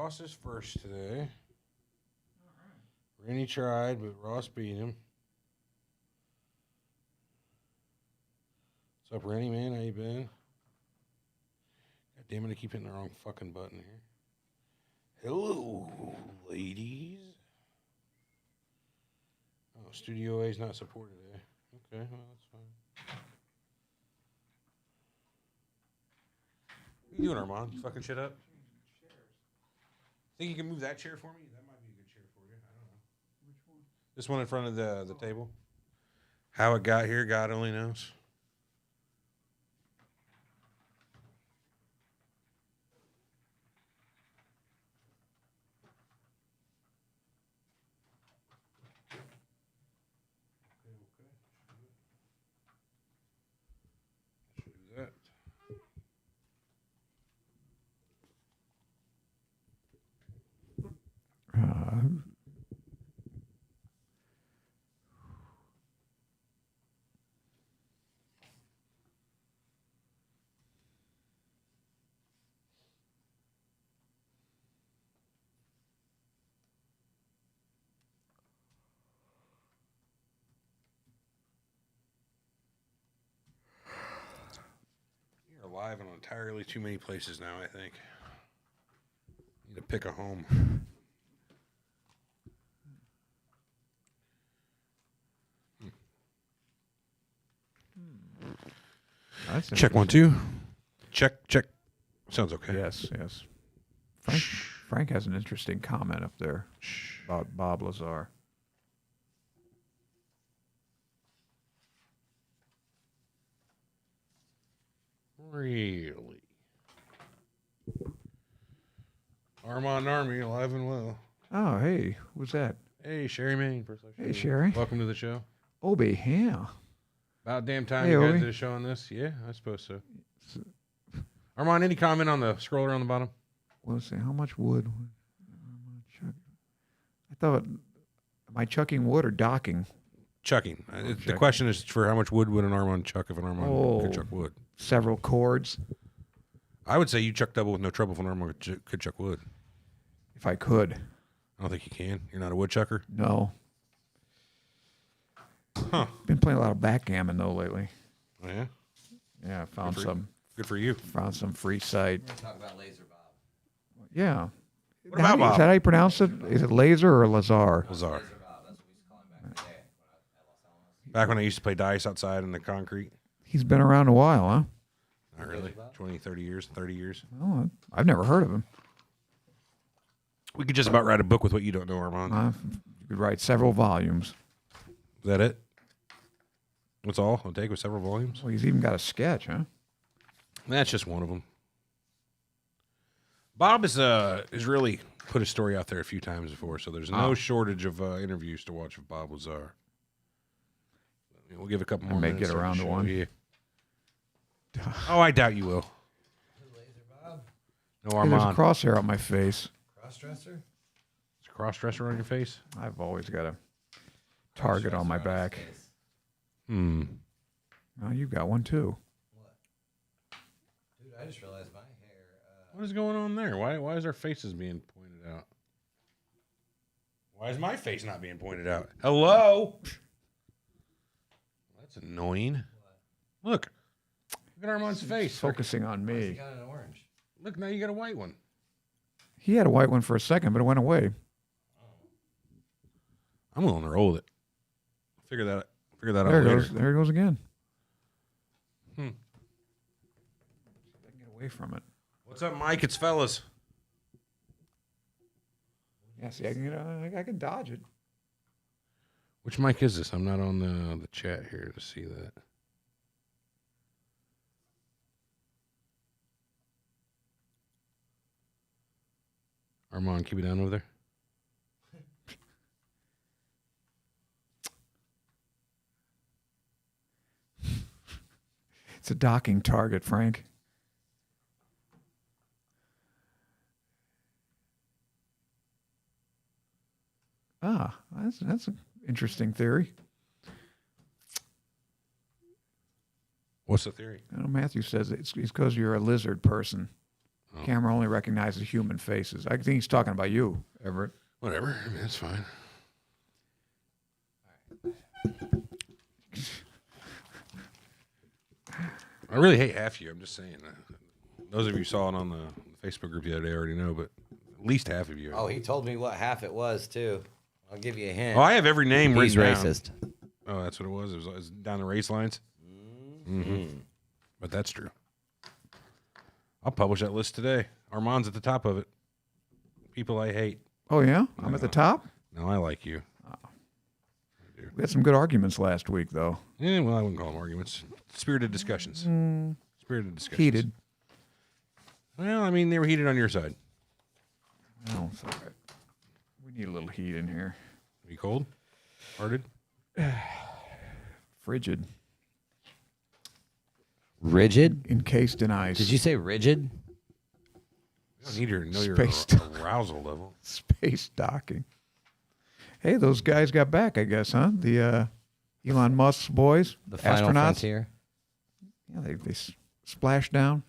Ross is first today. Rennie tried, but Ross beat him. What's up, Rennie, man? How you been? God damn it, I keep hitting the wrong fucking button here. Hello, ladies. Oh, Studio A is not supported today. Okay, well, that's fine. What are you doing, Armand? You fucking shit up? Think you can move that chair for me? That might be a good chair for you. I don't know. Which one? This one in front of the table. How it got here, God only knows. That. You're live in entirely too many places now, I think. Need to pick a home. Check 1 2. Check. Sounds okay. Yes. Frank has an interesting comment up there about Bob Lazar. Really? Armand Army, alive and well. Oh, hey, who's that? Hey, Sherry Main. Hey, Sherry. Welcome to the show. Obi, yeah. About damn time Hey, you guys Obi. did a show on this. Yeah, I suppose so. Armand, any comment on the scroller on the bottom? Well, let's see, how much wood? I thought, am I chucking wood or docking? Chucking. The chucking. question is for how much wood would an Armand chuck if an Armand could chuck wood? Several cords. I would say you chuck double with no trouble if an Armand could chuck wood. If I could. I don't think you can. You're not a woodchucker? No. Huh. Been playing a lot of backgammon, though, lately. Oh, yeah? Yeah, I found some. Good for you. Found some free site. We're talking about Lazer, Bob. Yeah. What about Bob? Is that how you pronounce it? Is it Lazer or Lazar? Lazar. Lazer, Bob. That's what we used to call him back in the day at Los Alamos. Back when I used to play dice outside in the concrete. He's been around a while, huh? Not really. 20, 30 years, 30 years. Oh, I've never heard of him. We could just about write a book with what you don't know, Armand. You could write several volumes. Is that it? That's all it'll take with several volumes? Well, he's even got a sketch, huh? That's just one of them. Bob is really put his story out there a few times before, so there's no shortage of interviews to watch with Bob Lazar. We'll give a couple more may minutes. get around to one. Yeah. Oh, I doubt you will. Lazer, Bob. No, Hey, there's a Armand. crosshair on my face. Crossdresser? Is a cross-dresser on your face? I've always got a target on my back. Hmm. Oh, you've got one too. What? Dude, I just realized my hair. What is going on there? Why is our faces being pointed out? Why is my face not being pointed out? Hello? That's annoying. What? Look at Armand's face. Focusing on Why's he me. got an orange? Look, now you got a white one. He had a white one for a second, but it went away. I'm willing to roll with it. Figure that out There later. it goes. There it goes again. Hmm. I can get away from it. What's up, Mike? It's fellas. Yeah, see, I can dodge it. Which mic is this? I'm not on the chat here to see that. Armand, keep it down over there. It's a docking target, Frank. That's an interesting theory. What's the theory? I know Matthew says it's because you're a lizard person. Camera only recognizes human faces. I think he's talking about you, Everett. Whatever. I mean, that's fine. I really hate half of you. I'm just saying. Those of you who saw it on the Facebook group the other day already know, but at least half of you. Oh, he told me what half it was, too. I'll give you a hint. Oh, I have every name He's written down. racist. Oh, that's what it was. It was down the race lines. Mm-hmm. But that's true. I'll publish that list today. Armand's at the top of it. People I hate. Oh, yeah? I'm at the top? No, I like you. We had some good arguments last week, though. Yeah, well, I wouldn't call them arguments. Spirited discussions. Spirited discussions. Heated. Well, I mean, they were heated on your side. Oh, it's all right. We need a little heat in here. Are you cold? Hearted? Frigid. Rigid? Encased in ice. Did you say rigid? You don't need to know your Spaced. arousal level. Space docking. Hey, those guys got back, I guess, huh? The Elon Musk's boys, The final astronauts. frontier? Yeah, they splashed down.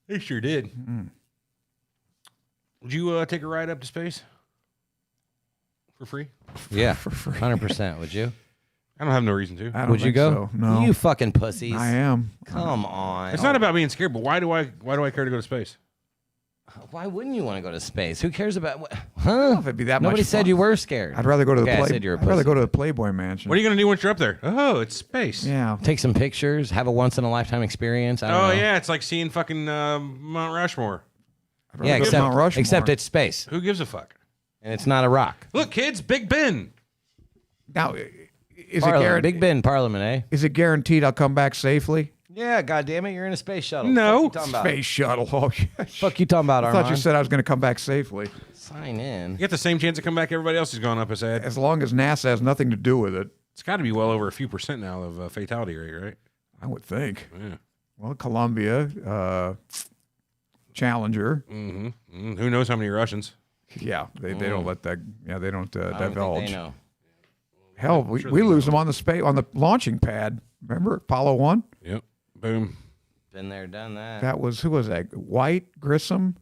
They sure did. Would you take a ride up to space? For free? Yeah, For free. 100%. Would you? I don't have no reason to. I don't Would you think go? so. No, You fucking pussies. I am. Come on. It's not about being scared, but why do I care to go to space? Why wouldn't you want to go to space? Who cares about what? I don't know Huh? if it'd be that Nobody much said fun. you were scared. I'd rather go to the Okay, I said you're a I'd rather pussy. go to the Playboy Mansion. What are you going to do once you're up there? Oh, it's space. Yeah. Take some pictures, have a once in a lifetime experience. I don't Oh, know. yeah. It's like seeing fucking Mount Rushmore. I'd rather Yeah, go to Mount Rushmore. except it's space. Who gives a fuck? And it's not a rock. Look, kids, Big Ben. Now, is it Parliament, guaranteed? Big Ben Parliament, eh? Is it guaranteed I'll come back safely? Yeah, goddammit, you're in a space shuttle. No. Fuck you talking about? Space shuttle. Oh, yeah. Fuck you talking about, I Armand? thought you said I was going to come back safely. Sign in. You get the same chance to come back everybody else has gone up has had. As long as NASA has nothing to do with it, It's got to be well over a few percent now of fatality rate, right? I would think. Yeah. Well, Columbia, Challenger. Mm-hmm. Who knows how many Russians? Yeah, they don't let that. Yeah, they don't I don't divulge. think they know. Hell, we lose them on the launching pad. Remember Apollo 1? Yep. Boom. Been there, done that. That was who was that? White, Grissom,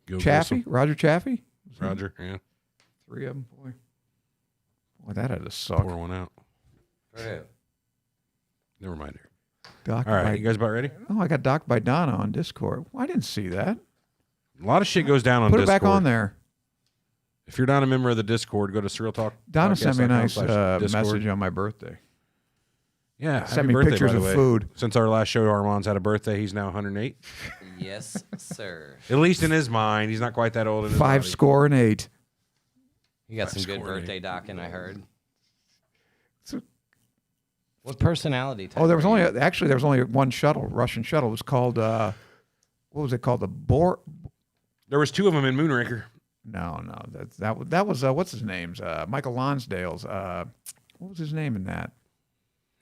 Go Chaffee, Roger Chaffee. Grissom. Roger. Yeah. Three of them. Boy, that had to suck. Pour one out. For who? Never mind her. Docked All right. by- You guys about ready? I got docked by Donna on Discord. I didn't see that. A lot of shit goes down on Put it Discord. back on there. If you're not a member of the Discord, go to Surreal Talk. Donna sent me a nice Discord. message on my birthday. Yeah. Sent happy me birthday, pictures by the of way. food. Since our last show, Armand's had a birthday. He's now 108. Yes, sir. At least in his mind. He's not quite that old in his 5 body. score and 8. You got some That's good corny. birthday docking, I heard. So- What personality type? Oh, there was are only you? one shuttle, Russian shuttle. It was called what was it called? The Bor. There was two of them in Moonraker. No, that was what's his name's Michael Lonsdale's. What was his name in that?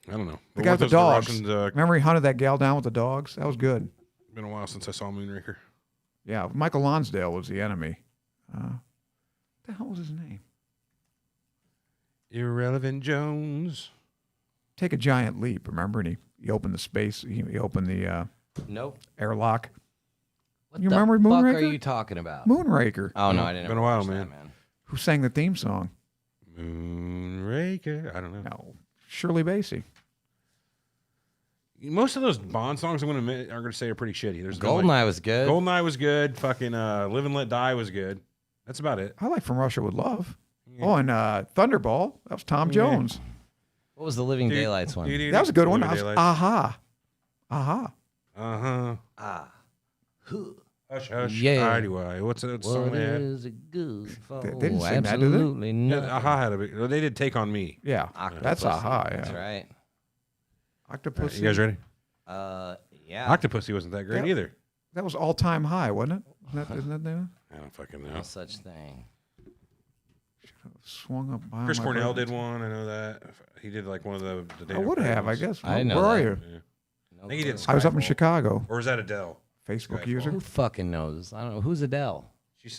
I don't know. The guy with the dogs. Russians, Remember he hunted that gal down with the dogs? That was good. been a while since I saw Moonraker. Yeah, Michael Lonsdale was the enemy. What the hell was his name? Irrelevant Jones. Take a giant leap. Remember, and he opened the space. He opened the Nope. airlock. What You the remember fuck Moonraker? are you talking about? Moonraker. Oh no, I didn't. Been a ever while, watch man. that, Who sang the theme song? Moonraker. I don't know. No, Shirley Bassey. Most of those Bond songs I'm going to admit are going to say are pretty shitty. There's been, like, Goldeneye was good. Goldeneye was good. Fucking Live and Let Die was good. That's about it. I like From Russia with Love. Oh, and Thunderball. That was Tom Jones. What was the Living Daylights one? That was a good one. That was Daylights. Aha. Aha. Uh-huh. Ah. Huh. Hush, hush. Yeah. Anyway, what's that song What they had? is it good for? They didn't sing that, did they? Absolutely Yeah, not. Aha had a big. Well, they did Take on Me. Yeah. That's Aha. Yeah. That's right. Octopus. You guys ready? Yeah. Octopussy wasn't that great Yeah. either. That was All Time High, wasn't it? Isn't that there? I don't fucking know. No such thing. Swung up by Chris my Cornell birthday. did one. I know that. He did like one of the I Daniel would Craig have, I ones. guess. I didn't know Where are that. you? Yeah. No I think he did clue. I was up in Skyfall. Chicago. Or was that Adele? Facebook Skyfall. user. Who fucking knows? I don't know. Who's Adele? She's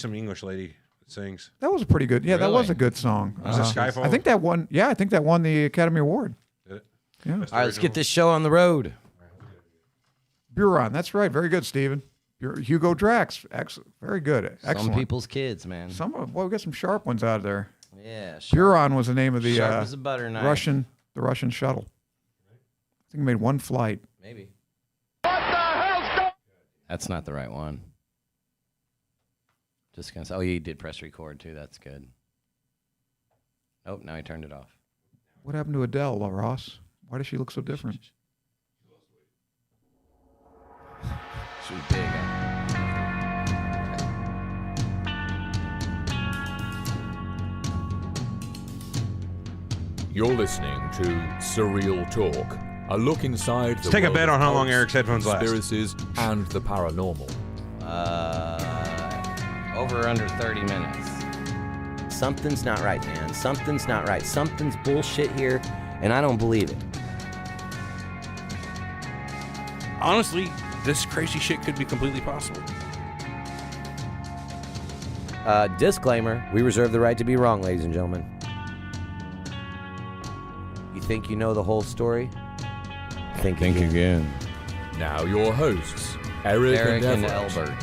some English lady that sings. That was a pretty good. Yeah, that was Really? a good song. Was it Skyfall? I think that won. Yeah, I think that won the Academy Award. Did it? Yeah. Best All right, let's original? get this show on the road. Buron. That's right. Very good, Steven. Your Hugo Drax, very good. Excellent. Some people's kids, man. We got some sharp ones out of there. Yeah. Buron was the name of the Sharp as a butter knife. Russian shuttle. I think it made one flight. Maybe. What the hell's That's not the right one. Just gonna say, oh, you did press record too. That's good. Oh, now he turned it off. What happened to Adele, Ross? Why does she look so different? She was big. You're listening to Surreal Talk, a look inside the take a world bet of on how long cults, Eric's headphones last. conspiracies, and the paranormal. Over or under 30 minutes. Something's not right, man. Something's not right. Something's bullshit here, and I don't believe it. Honestly, this crazy shit could be completely possible. Disclaimer, we reserve the right to be wrong, ladies and gentlemen. You think you know the whole story? Think again. Now your hosts, Eric and Everett. Albert.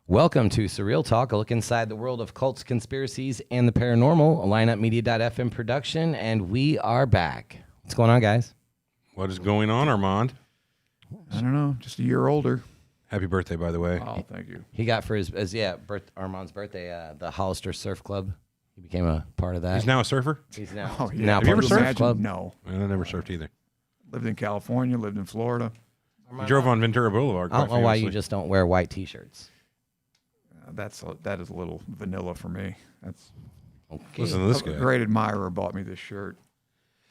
Welcome to Surreal Talk, a look inside the world of cults, conspiracies, and the paranormal, a lineupmedia.fm production, and we are back. What's going on, guys? What is going on, Armand? I don't know. Just a year older. Happy birthday, by the way. Oh, thank you. He got for his Armand's birthday, the Hollister Surf Club. He became a part of that. He's now a surfer? He's now, Oh, yeah. now Have you part ever of the surfed? surf club. No. I never surfed either. Lived in California, lived in Florida. You drove on Ventura Boulevard. I don't quite know why you famously. just don't wear white T-shirts. That is a little vanilla for me. That's Okay. Listen to this a guy. great admirer bought me this shirt.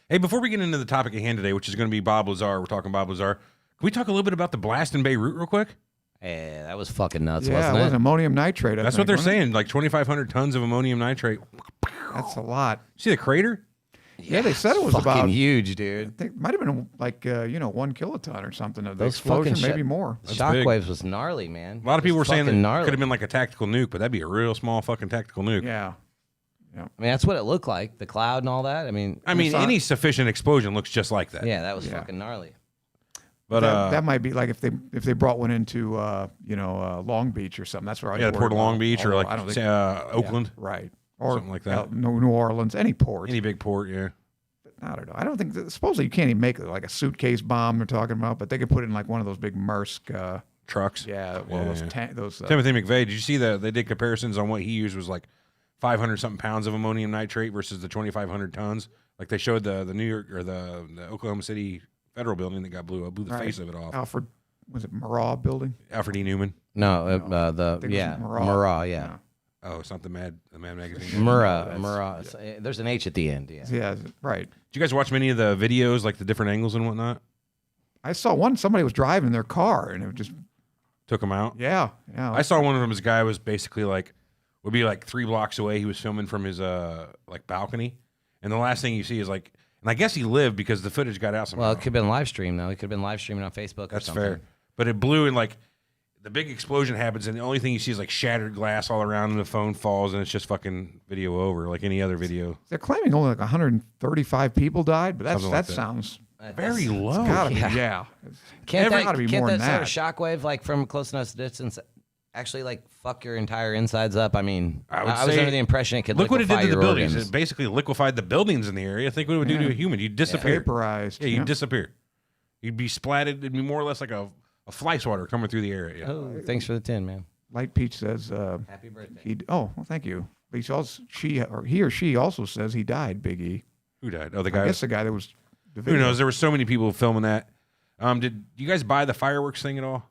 Hey, before we get into the topic at hand today, which is going to be Bob Lazar, we're talking Bob Lazar. Can we talk a little bit about the blast in Beirut real quick? Yeah, that was fucking nuts, Yeah, wasn't it it? was ammonium nitrate. That's what they're saying, like 2,500 tons of ammonium nitrate. That's a lot. See the crater? Yeah, they said it was fucking about. huge, I dude. think it might have been like 1 kiloton or something of the Those explosion, fucking maybe more. The That's big. shockwaves was gnarly, man. A lot of people were saying that fucking it gnarly. could have been like a tactical nuke, but that'd be a real small fucking tactical nuke. Yeah. I mean, that's what it looked like, the cloud and all that. I mean, Any sufficient explosion looks just like that. yeah, that was Yeah. fucking gnarly. But that might be like if they brought one into Long Beach or something. That's where I yeah, Port of Long Beach or like I don't think, Oakland, right, or something like that. New Orleans, any port. any big port, yeah. I don't know. I don't think supposedly you can't even make it like a suitcase bomb they're talking about, but they could put it in like one of those big Maersk. Trucks. Yeah, well, Yeah. those. Timothy McVeigh, did you see that they did comparisons on what he used was like 500 something pounds of ammonium nitrate versus the 2,500 tons? Like they showed the New York or the Oklahoma City Federal building that got blew the Right. face of it off. Alfred, was it Murrah building? Alfred E. Newman. No, I think it was Murrah. Murrah, yeah. Oh, it's not the Mad Magazine. Murrah. There's an H at the end, yeah. Yeah, right. Did you guys watch many of the videos, like the different angles and whatnot? I saw one. Somebody was driving their car, and it just Took them out. yeah. I saw one of them. This guy was basically like, would be like 3 blocks away. He was filming from his like balcony, and the last thing you see is like, and I guess he lived because the footage got out somehow. Well, it could have been live stream, though. It could have been live streaming on Facebook or That's something. fair, but it blew and like the big explosion happens, and the only thing you see is like shattered glass all around, and the phone falls, and it's just fucking video over, like any other video. They're claiming only like 135 people died, but Something like that. sounds Very low. gotta be yeah. yeah. Can't Gotta be can't more that than sort of shockwave, like from close enough distance, actually like fuck your entire insides up? I mean, I would was say- under the impression it could Look what it did liquefy to the your buildings. organs. It basically liquefied the buildings in the area. Think what it would do to a human. You'd disappear. Vaporized. Yeah, you'd disappear. You'd be splatted. It'd be more or less like a fly swatter coming through the area. Oh, thanks for the 10, man. Light Peach says Happy birthday. well, thank you. But he or she also says he died, Big E. Who died? Oh, the I guy. guess the guy that was the Who knows? There were so many people filming that. Did you guys buy the fireworks thing at all?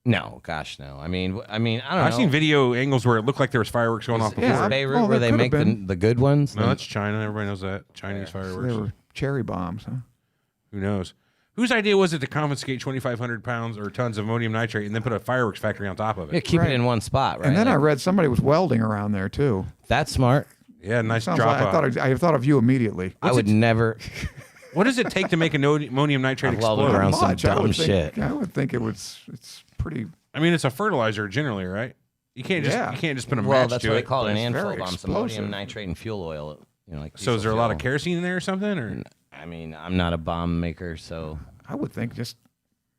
No, gosh, no. I mean, I don't know. I've seen video angles where it looked like there was fireworks going off Is before. Yeah, Beirut well, where there they could make have been. the good ones? No, that's China. Everybody knows that. Chinese They fireworks. were cherry bombs, huh? Who knows? Whose idea was it to confiscate 2,500 pounds or tons of ammonium nitrate and then put a fireworks factory on top of Yeah, it? keep Right. it in one spot, right? And then I Like, read somebody was welding around there too. that's smart. Yeah, nice Sounds drop like, off. I thought of you immediately. I would never. What does it take to make ammonium nitrate I've welded explode? around Not some much. I dumb would think, shit. I would think it's pretty. I mean, it's a fertilizer generally, right? You can't just put a Well, match that's to what it. they call it, an It's anvil very bomb, some explosive. ammonium nitrate and fuel oil. Like So is there a lot of diesel kerosene in there or something? Or fuel. I mean, I'm not a bomb maker, so I would think just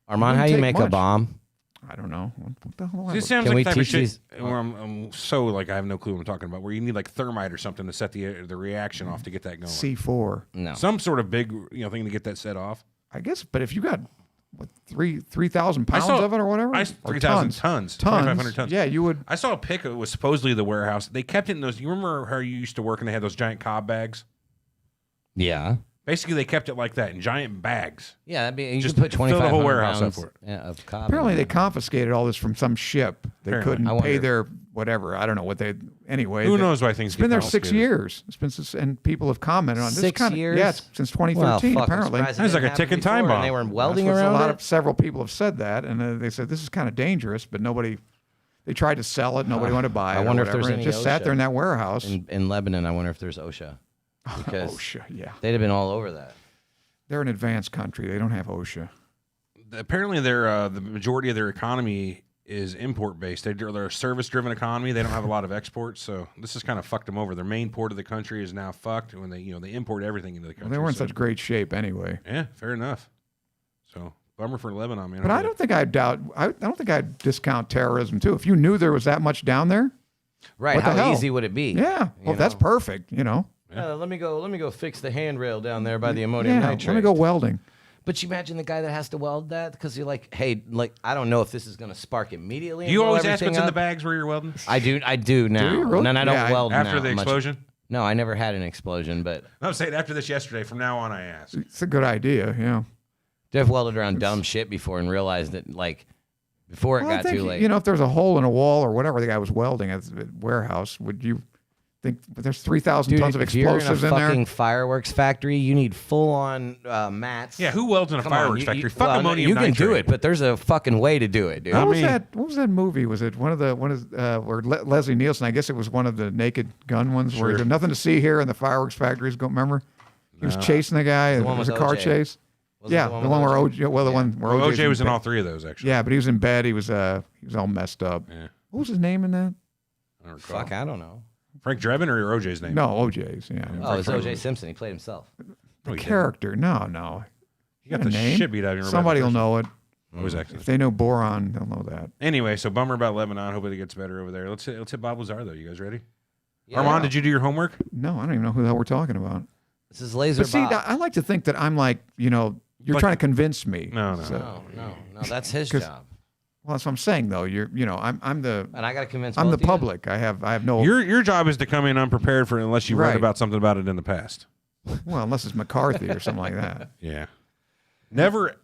Armand, It how you wouldn't make take a much. bomb? I don't know what the hell. this sounds Can like we the type of teach shit these- where I'm so like I have no clue what I'm talking about. Where you need like thermite or something to set the reaction off to get that going. C4. No. Some sort of big thing to get that set off. I guess, but if you got what 3,000 I pounds saw- of it or whatever, I or 3,000 tons, 2,500 tons. Yeah, you would. I saw a pic. It was supposedly the warehouse. They kept it in those. You remember how you used to work and they had those giant cob bags? Yeah. Basically, they kept it like that in giant bags. Yeah, that'd be, you Just could put fill the 2,500 whole warehouse up pounds for it. of cob. Apparently, in they there. confiscated all this from some ship. They Apparently. I couldn't pay wonder. their whatever. I don't know what they. Anyway, Who they- knows why things It's been get there 6 confiscated. years. It's been and people have commented on this. 6 years. Yeah, it's since 2013. Well, fuck, I'm apparently, surprised it That's like didn't a ticking happen time before, bomb. And they were welding That's what around it. several people have said that, and they said this is kind of dangerous, but nobody. They tried to sell it. Nobody wanted to buy it. I wonder or if there's whatever, and any it just sat OSHA. there in that warehouse. In Lebanon, I wonder if there's OSHA. Because OSHA, yeah, they'd have been all over that. they're an advanced country. They don't have OSHA. Apparently, the majority of their economy is import based. They're a service driven economy. They don't have a lot of exports, so this has kind of fucked them over. Their main port of the country is now fucked when they import everything into the country. Well, they were in so- such great shape anyway. Yeah, fair enough. So bummer for Lebanon, man. But I don't think I don't think I'd discount terrorism too. If you knew there was that much down there, Right. What the How hell? easy would it be? yeah, well, You that's know? perfect. You know, Let me go fix the handrail down there by the ammonium yeah. nitrate. Let me go welding. But you imagine the guy that has to weld that because you're like, hey, like I don't know if this is going to spark immediately. Do and you blow always ask everything what's in the up. bags where you're welding? I do now. you really? And I don't Yeah, weld After now the much. explosion? No, I never had an explosion, but I'm saying after this yesterday. From now on, I ask. It's a good idea. Yeah. I've welded around dumb shit before and realized that like before it Well, I got think, too late. you know, if there's a hole in a wall or whatever the guy was welding at the warehouse, would you think there's 3,000 Dude, tons of if you're explosives in in a there? fucking fireworks factory, you need full on mats. Yeah, who welds in a Come on, fireworks you- factory? you- Fuck well, ammonium You can nitrate. do it, but there's a fucking way to do it, dude. What was mean- that? What was that movie? Was it where Leslie Nielsen? I guess it was one of the Naked Gun ones where Sure. there's nothing to see here in the fireworks factories. Go, remember? He was chasing the guy. It one was a with car OJ. chase. Was it Yeah, the one where OJ. Well, the one where Well, OJ's OJ was in bed. all three of those, actually. Yeah, but he was in bed. He was all messed up. Yeah. What was his name in that? I don't recall. Fuck, I don't know. Frank Drebin or OJ's name? No, OJ's. Yeah. Oh, it's O.J. Simpson. He played himself. No, The he didn't. character. No. He got a the name? shit beat out of him. Somebody will know it. It was excellent. If they know boron, they'll know that. Anyway, so bummer about Lebanon. Hope it gets better over there. Let's hit Bob Lazar though. You guys ready? Yeah. Armand, did you do your homework? No, I don't even know who the hell we're talking about. This is Lazer But see, Bob. I like to think that I'm like, you know, you're Like- trying to convince me. No. No, that's his 'Cause- job. Well, that's what I'm saying, though. I'm the And I got to convince I'm both the of you. public. I have no. Your job is to come in unprepared for it unless you read Right. about something about it in the past. Well, unless it's McCarthy or something like that. Yeah. Never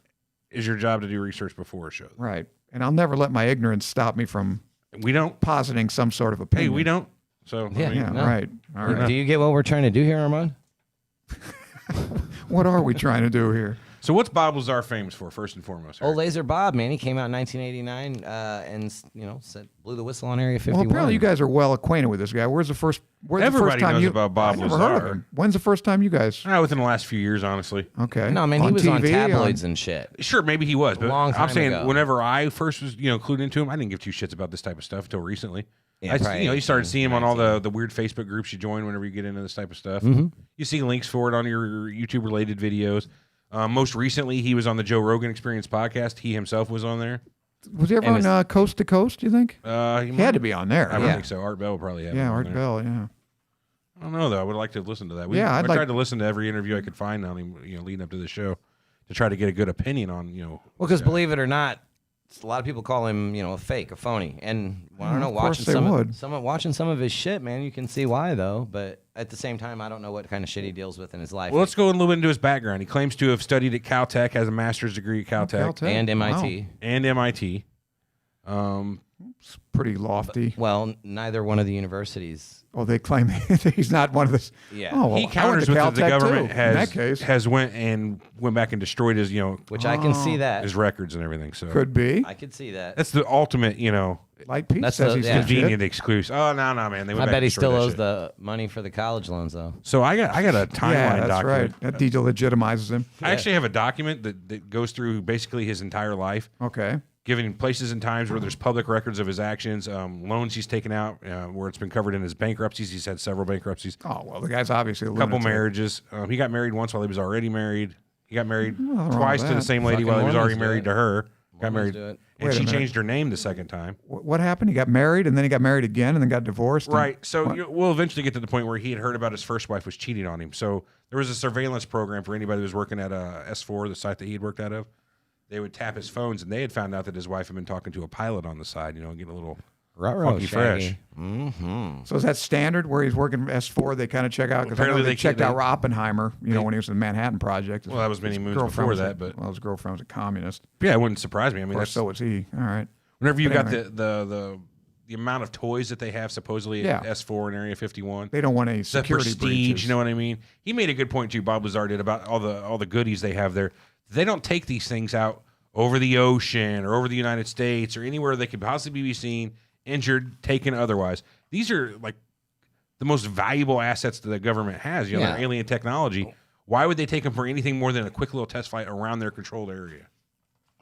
is your job to do research before a show. Right. And I'll never let my ignorance stop me from We don't. positing some sort of Hey, opinion. we don't. So Yeah. I mean, Yeah. No. Right. All right. Do you get what we're trying to do here, Armand? What are we trying to do here? So what's Bob Lazar famous for, first and foremost? Old Eric? Lazer Bob, man, he came out in 1989 and blew the whistle on Area 51. Well, apparently you guys are well acquainted with this guy. Where's the first Everybody time knows you about Bob I never heard of Lazar. him. When's the first time you guys? Within the last few years, honestly. Okay. No, man, he was on TV, tabloids and shit. Sure, maybe he was, but long I'm time saying ago. whenever I first was, clued into him, I didn't give two shits about this type of stuff until recently. Yeah, probably you started 18, seeing him on all 19. the weird Facebook groups you join whenever you get into this type of stuff. Mm-hmm. You see links for it on your YouTube related videos. Most recently, he was on the Joe Rogan Experience podcast. He himself was on there. Was he ever And on Coast to Coast? Do you think He he had to be on there? I Yeah, don't think so. Art Bell probably had. him on Art there. Bell. Yeah. I don't know though. I would like to listen to that. Yeah, I I'd tried like- to listen to every interview I could find on him, leading up to the show, to try to get a good opinion on, Well, because believe it or not, a lot of people call him, a fake, a phony. And well, I don't know, of course watching they would. watching some of his shit, man, you can see why though. But at the same time, I don't know what kind of shit he deals with in his life. Well, let's go a little bit into his background. He claims to have studied at Caltech, has a master's degree at Caltech, Caltech. and Wow. MIT. and MIT. It's pretty lofty. Well, neither one of the universities. Oh, they claim he's not one of the. Yeah. Oh, well, He I went counters to with that the Caltech, government too, has in that case. has went back and destroyed his Which I can see that. his records and everything. So Could be. I could see that. that's the ultimate Like Pete That's says the- he's yeah. legit. convenient excuse. Oh no, man! They went I back bet and he destroyed still that owes shit. the money for the college loans though. So I got a timeline Yeah, that's document. right. That delegitimizes him. I actually have a document that goes through basically his entire life. Okay. giving places and times where there's public records of his actions, loans he's taken out, where it's been covered in his bankruptcies. He's had several bankruptcies. Oh, well, the guy's obviously a couple lunatic. marriages. He got married once while he was already married. He got married wrong twice with to the that. same lady Fucking while he was already Mormons do married it. to her. Got Mormons married, do it. and Wait a she minute. changed her name the second time. What happened? He got married, and then he got married again, and then got divorced. and- Right. So What? we'll eventually get to the point where he had heard about his first wife was cheating on him. So there was a surveillance program for anybody who was working at S4, the site that he had worked out of. They would tap his phones, and they had found out that his wife had been talking to a pilot on the side, getting a little funky fresh. Mm-hmm. So is that standard where he's working S4? They kind of check out because Apparently they they checked they- out Oppenheimer. When he was in the Manhattan Project. Well, that was many His moons girlfriend before was that, but- his girlfriend was a communist. Yeah, it wouldn't surprise me. I mean, Or that's so was he. All right. whenever you But got anyway. the amount of toys that they have supposedly at Yeah. S4 and Area 51. They don't want any The security prestige, breaches. you know what I mean? He made a good point too. Bob Lazar did about all the goodies they have there. They don't take these things out over the ocean or over the United States or anywhere they could possibly be seen, injured, taken, otherwise. These are like the most valuable assets that the government has. Their Yeah. alien technology. Why would they take them for anything more than a quick little test flight around their controlled area?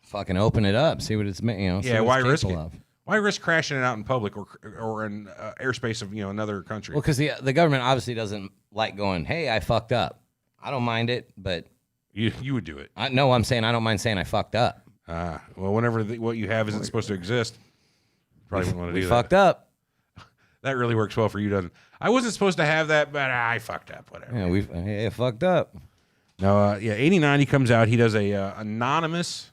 Fucking open it up. See what it's, see Yeah, what why it's risk capable it? of. Why risk crashing it out in public or in airspace of another country? Well, because the government obviously doesn't like going, hey, I fucked up. I don't mind it, but You would do it. I'm saying I don't mind saying I fucked up. Well, whenever what you have isn't supposed to exist, probably wouldn't want to We do fucked that. up. That really works well for you, doesn't it? I wasn't supposed to have that, but I fucked up. Whatever. Yeah, hey, fucked up. No, 89. He comes out. He does a anonymous.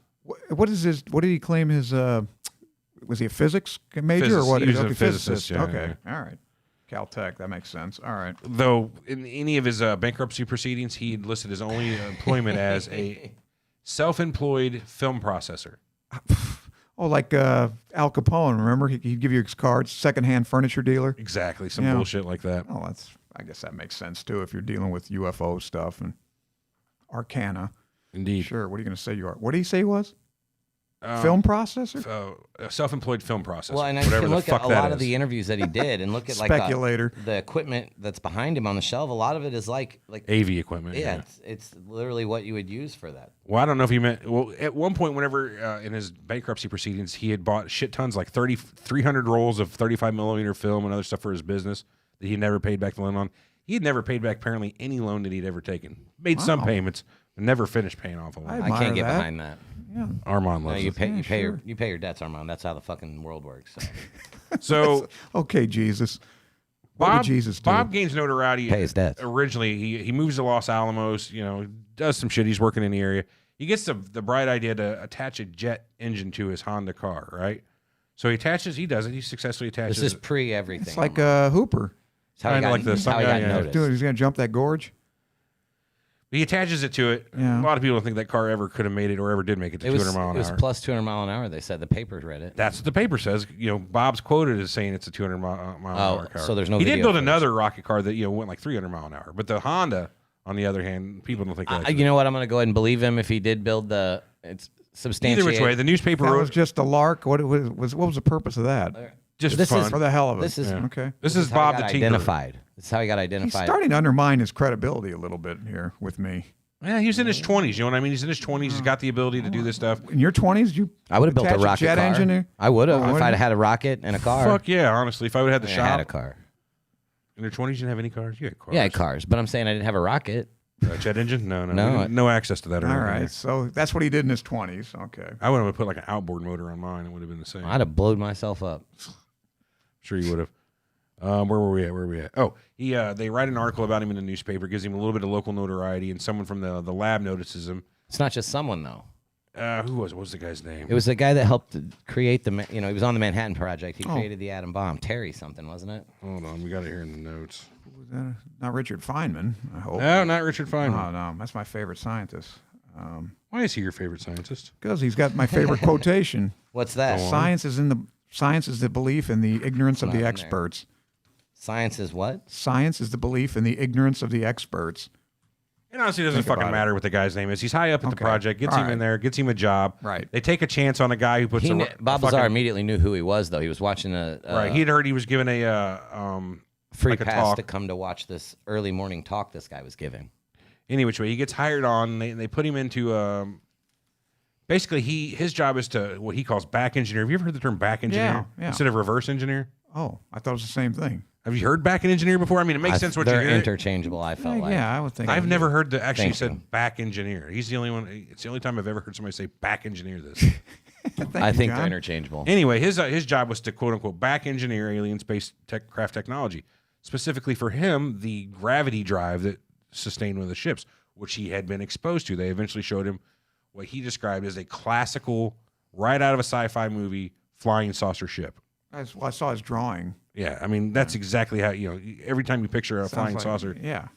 What is his? What did he claim his? Was he a physics major Physicist. or what? He was a Okay, physicist, yeah, okay, all right. Caltech. That makes sense. All right. Though in any of his bankruptcy proceedings, he listed his only employment as a self-employed film processor. Oh, like Al Capone. Remember, he'd give you his cards. Secondhand furniture dealer. Exactly, some Yeah. bullshit like that. Oh, I guess that makes sense too if you're dealing with UFO stuff and arcana. Indeed. Sure. What are you going to say you are? What did he say he was? Film processor? A self-employed film processor. Well, and I whatever can the look fuck at a that lot of is. the interviews that he did and look at like Speculator. the equipment that's behind him on the shelf. A lot of it is like AV equipment. yeah, it's literally what you would use for that. Well, I don't know if he meant. Well, at one point, whenever in his bankruptcy proceedings, he had bought shit tons, like 300 rolls of 35 millimeter film and other stuff for his business that he never paid back the loan on. He had never paid back apparently any loan that he'd ever taken. Made some payments, but never finished paying off a loan. I I admire can't get that. behind that. Yeah. Armand No, loves you it. pay sure. you pay your debts, Armand. That's how the fucking world works. So. So Okay, Jesus. What Bob, would Jesus do? Bob gains notoriety. Pay his debts. Originally, he moves to Los Alamos. Does some shit. He's working in the area. He gets the bright idea to attach a jet engine to his Honda car. Right. So he does it. He successfully attaches. This is it. pre everything. It's like Armand. Hooper. It's how he kinda got, like the it's how he some got guy, yeah. noticed. Dude, he's going to jump that gorge? He attaches it to it. Yeah. A lot of people don't think that car ever could have made it or ever did make it to It was 200 mile an it was hour. plus 200 mile an hour. They said the papers read it. That's what the paper says. Bob's quoted as saying it's a 200 mile an hour car. so there's no He did video build footage. another rocket car that went like 300 mile an hour. But the Honda, on the other hand, people don't think that. You know what? I'm going to go ahead and believe him if he did build the. It's substantiated. Either which way, the newspaper That wrote was just a lark. What was the purpose of that? just This fun. is- For the hell of it. This is Okay. This is how he Bob the got Tinkerer. identified. This is how he got He's identified. starting to undermine his credibility a little bit here with me. Yeah, he was in his 20s. You know what I mean? He's in his 20s. He's got the ability to do this stuff. In your 20s, you I would have built a attach rocket jet car. engine there? I would have Oh, if wouldn't I'd you? had a rocket and a car. Fuck yeah, honestly. If I would have had the I had a shop. car. In your 20s, you didn't have any cars? You had cars. Yeah, I had cars, but I'm saying I didn't have a rocket. Jet engine? No. No. No access to that. All around right. here. So that's what he did in his 20s. Okay. I would have put like an outboard motor on mine. It would have been the same. I'd have blown myself up. Sure you would have. Where were we at? Oh, they write an article about him in the newspaper, gives him a little bit of local notoriety, and someone from the lab notices him. It's not just someone though. Who was it? What was the guy's name? It was the guy that helped create the. He was on the Manhattan Project. He Oh. created the atom bomb. Terry something, wasn't it? Hold on, we got it here in the notes. Was that not Richard Feynman, I hope. No, not Richard Feynman. Oh, no. That's my favorite scientist. Why is he your favorite scientist? Because he's got my favorite quotation. What's that? Science is the belief in the ignorance of Not the in there. experts. Science is what? Science is the belief in the ignorance of the experts. It honestly doesn't Think about fucking it. matter what the guy's name is. He's high up at the Okay. project, gets All him in right. there, gets him a job. Right. They take a chance on a guy who puts Bob a Lazar fucking, immediately knew who he was, though. He was watching a right. He'd heard he was given a free like a pass talk. to come to watch this early morning talk this guy was giving. Any which way, he gets hired on. They put him into Basically, his job is to what he calls back engineer. Have you ever heard the term back engineer Yeah. instead of reverse engineer? Oh, I thought it was the same thing. Have you heard back engineer before? I mean, it makes sense what you They're hear. interchangeable, I felt like. Yeah, I would think. I've never heard actually Thank said you. back engineer. He's the only one. It's the only time I've ever heard somebody say back engineer this. I think John. they're interchangeable. Anyway, his job was to quote unquote back engineer alien space craft technology. Specifically for him, the gravity drive that sustained one of the ships, which he had been exposed to. They eventually showed him what he described as a classical, right out of a sci-fi movie, flying saucer ship. I saw his drawing. Yeah, I mean that's exactly how every time you picture a Sounds flying like- saucer. Yeah.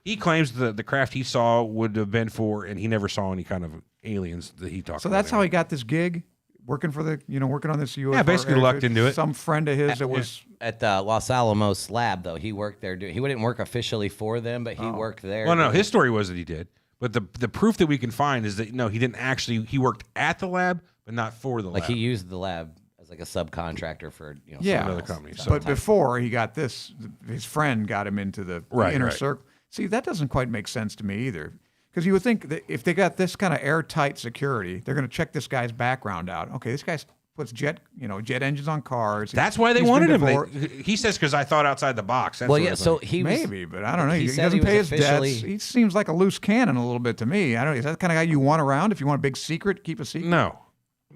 He claims the craft he saw would have been for, and he never saw any kind of aliens that he talked So about. that's how he got this gig, working for working on this UFO. Yeah, basically lucked into it. Some friend of his that was. At the Los Alamos lab, though, he worked there. He wouldn't work officially for them, but he worked there. Well, no, his story was that he did. But the proof that we can find is that, no, he didn't actually. He worked at the lab, but not for the like lab. he used the lab as like a subcontractor for Yeah. another company. So But before he got this, his friend got him into the inner right. circle. See, that doesn't quite make sense to me either. Because you would think that if they got this kind of airtight security, they're going to check this guy's background out. Okay, this guy puts jet engines on cars. that's why they He's wanted been him. divorced. He says because I thought outside the box. That's Well, what yeah. I So thought. he was, Maybe, but I don't know. he He said doesn't he was pay his officially- debts. He seems like a loose cannon a little bit to me. I don't know. Is that the kind of guy you want around? If you want a big secret, keep a secret. no.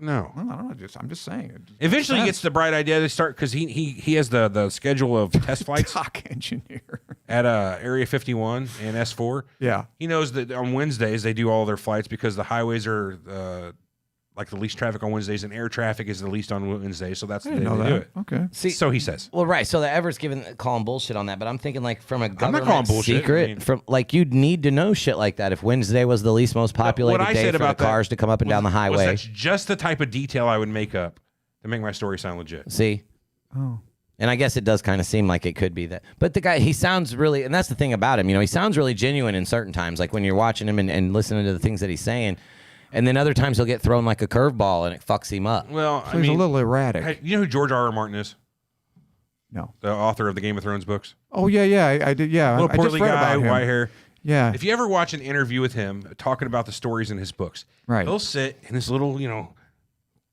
Well, I don't know. I'm just saying. It just Eventually, he makes gets the bright idea to start because he has the schedule of test sense. flights Dock engineer. at Area 51 and S4. Yeah. He knows that on Wednesdays they do all their flights because the highways are like the least traffic on Wednesdays, and air traffic is the least on Wednesdays. So that's I the day didn't know they do that. it. Okay. See, So he says. well, right. So the Ever's calling bullshit on that, but I'm thinking like from a not government calling bullshit. secret, I mean- from like you'd need to know shit like that if Wednesday was the least most populated What I day said for the about that cars to come up and down the was highway. that's just the type of detail I would make up to make my story sound legit. See? Oh. And I guess it does kind of seem like it could be that. But the guy, he sounds really, and that's the thing about him, he sounds really genuine in certain times, like when you're watching him and listening to the things that he's saying. And then other times he'll get thrown like a curveball and it fucks him up. Well, So I he's mean, a little erratic. hey, you know who George R.R. Martin is? No. The author of the Game of Thrones books. Oh yeah, I did. Yeah, Little I just portly read guy, about him. white hair. Yeah. If you ever watch an interview with him talking about the stories in his books, Right. he'll sit in his little,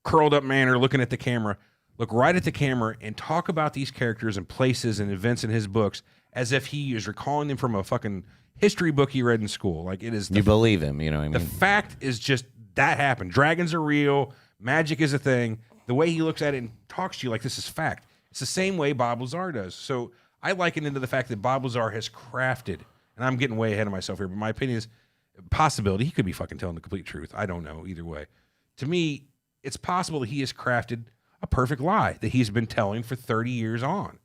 curled up manner looking at the camera, look right at the camera and talk about these characters and places and events in his books as if he is recalling them from a fucking history book he read in school. Like it is You believe him, you know what I the mean? fact is just that happened. Dragons are real. Magic is a thing. The way he looks at it and talks to you like this is fact. It's the same way Bob Lazar does. So I liken it to the fact that Bob Lazar has crafted, and I'm getting way ahead of myself here, but my opinion is possibility. He could be fucking telling the complete truth. I don't know either way. To me, it's possible that he has crafted a perfect lie that he's been telling for 30 years on.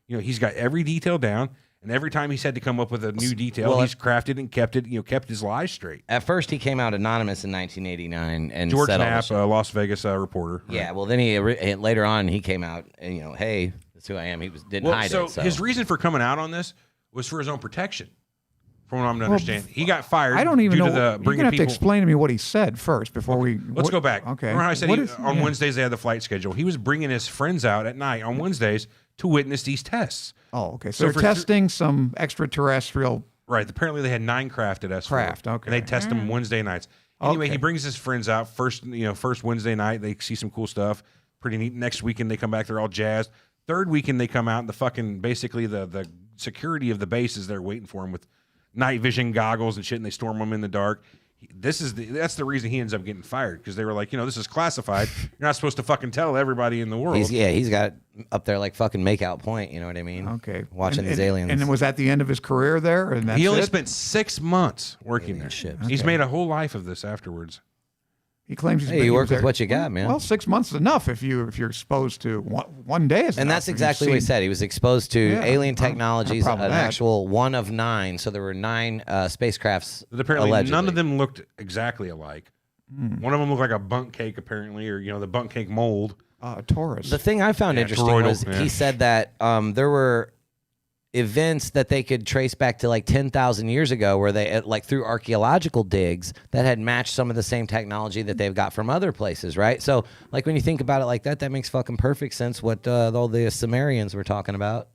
He's got every detail down. And every time he's had to come up with a new detail, he's crafted and kept it, kept his lies straight. At first, he came out anonymous in 1989 and George said all Knapp, this shit. Las Vegas reporter. Yeah, well, then later on he came out and hey, that's who I am. He didn't hide so it. So his reason for coming out on this was for his own protection, from what I'm to understand. He got fired. I don't even due know. To the You're bringing gonna have people. to explain to me what he said first before we. Let's go back. Okay. Remember how I said What is- on yeah. Wednesdays they had the flight schedule. He was bringing his friends out at night on Wednesdays to witness these tests. Oh, okay. So So for they're testing some extraterrestrial. Right. Apparently they had 9 craft at S4. Craft, okay. And they test them Wednesday nights. Anyway, Okay. he brings his friends out first Wednesday night. They see some cool stuff. Pretty neat. Next weekend they come back. They're all jazzed. Third weekend they come out and the fucking basically the security of the base is there waiting for him with night vision goggles and shit, and they storm him in the dark. That's the reason he ends up getting fired, because they were like, this is classified. You're not supposed to fucking tell everybody in the world. he's got up there like fucking make out point. You know what I mean? Okay. Watching these aliens. And then was that the end of his career there? And that's He only it? spent 6 months working Alien there. ships. He's Okay. made a whole life of this afterwards. He claims he's Hey, been- you he work was with there- what you got, man. Well, 6 months is enough if you're exposed to one day. Is And enough that's if you've exactly what he seen- said. He was exposed to Yeah, alien I don't have a technologies, problem an with that. actual 1 of 9. So there were 9 spacecrafts. But apparently allegedly. none of them looked exactly alike. One of them looked like a bunk cake, apparently, or the bunk cake mold. Taurus. The thing I found Yeah, interesting toroidal, was yeah. he said that there were events that they could trace back to like 10,000 years ago where they, like through archaeological digs, that had matched some of the same technology that they've got from other places, right? So, like, when you think about it like that, that makes fucking perfect sense what all the Sumerians were talking about.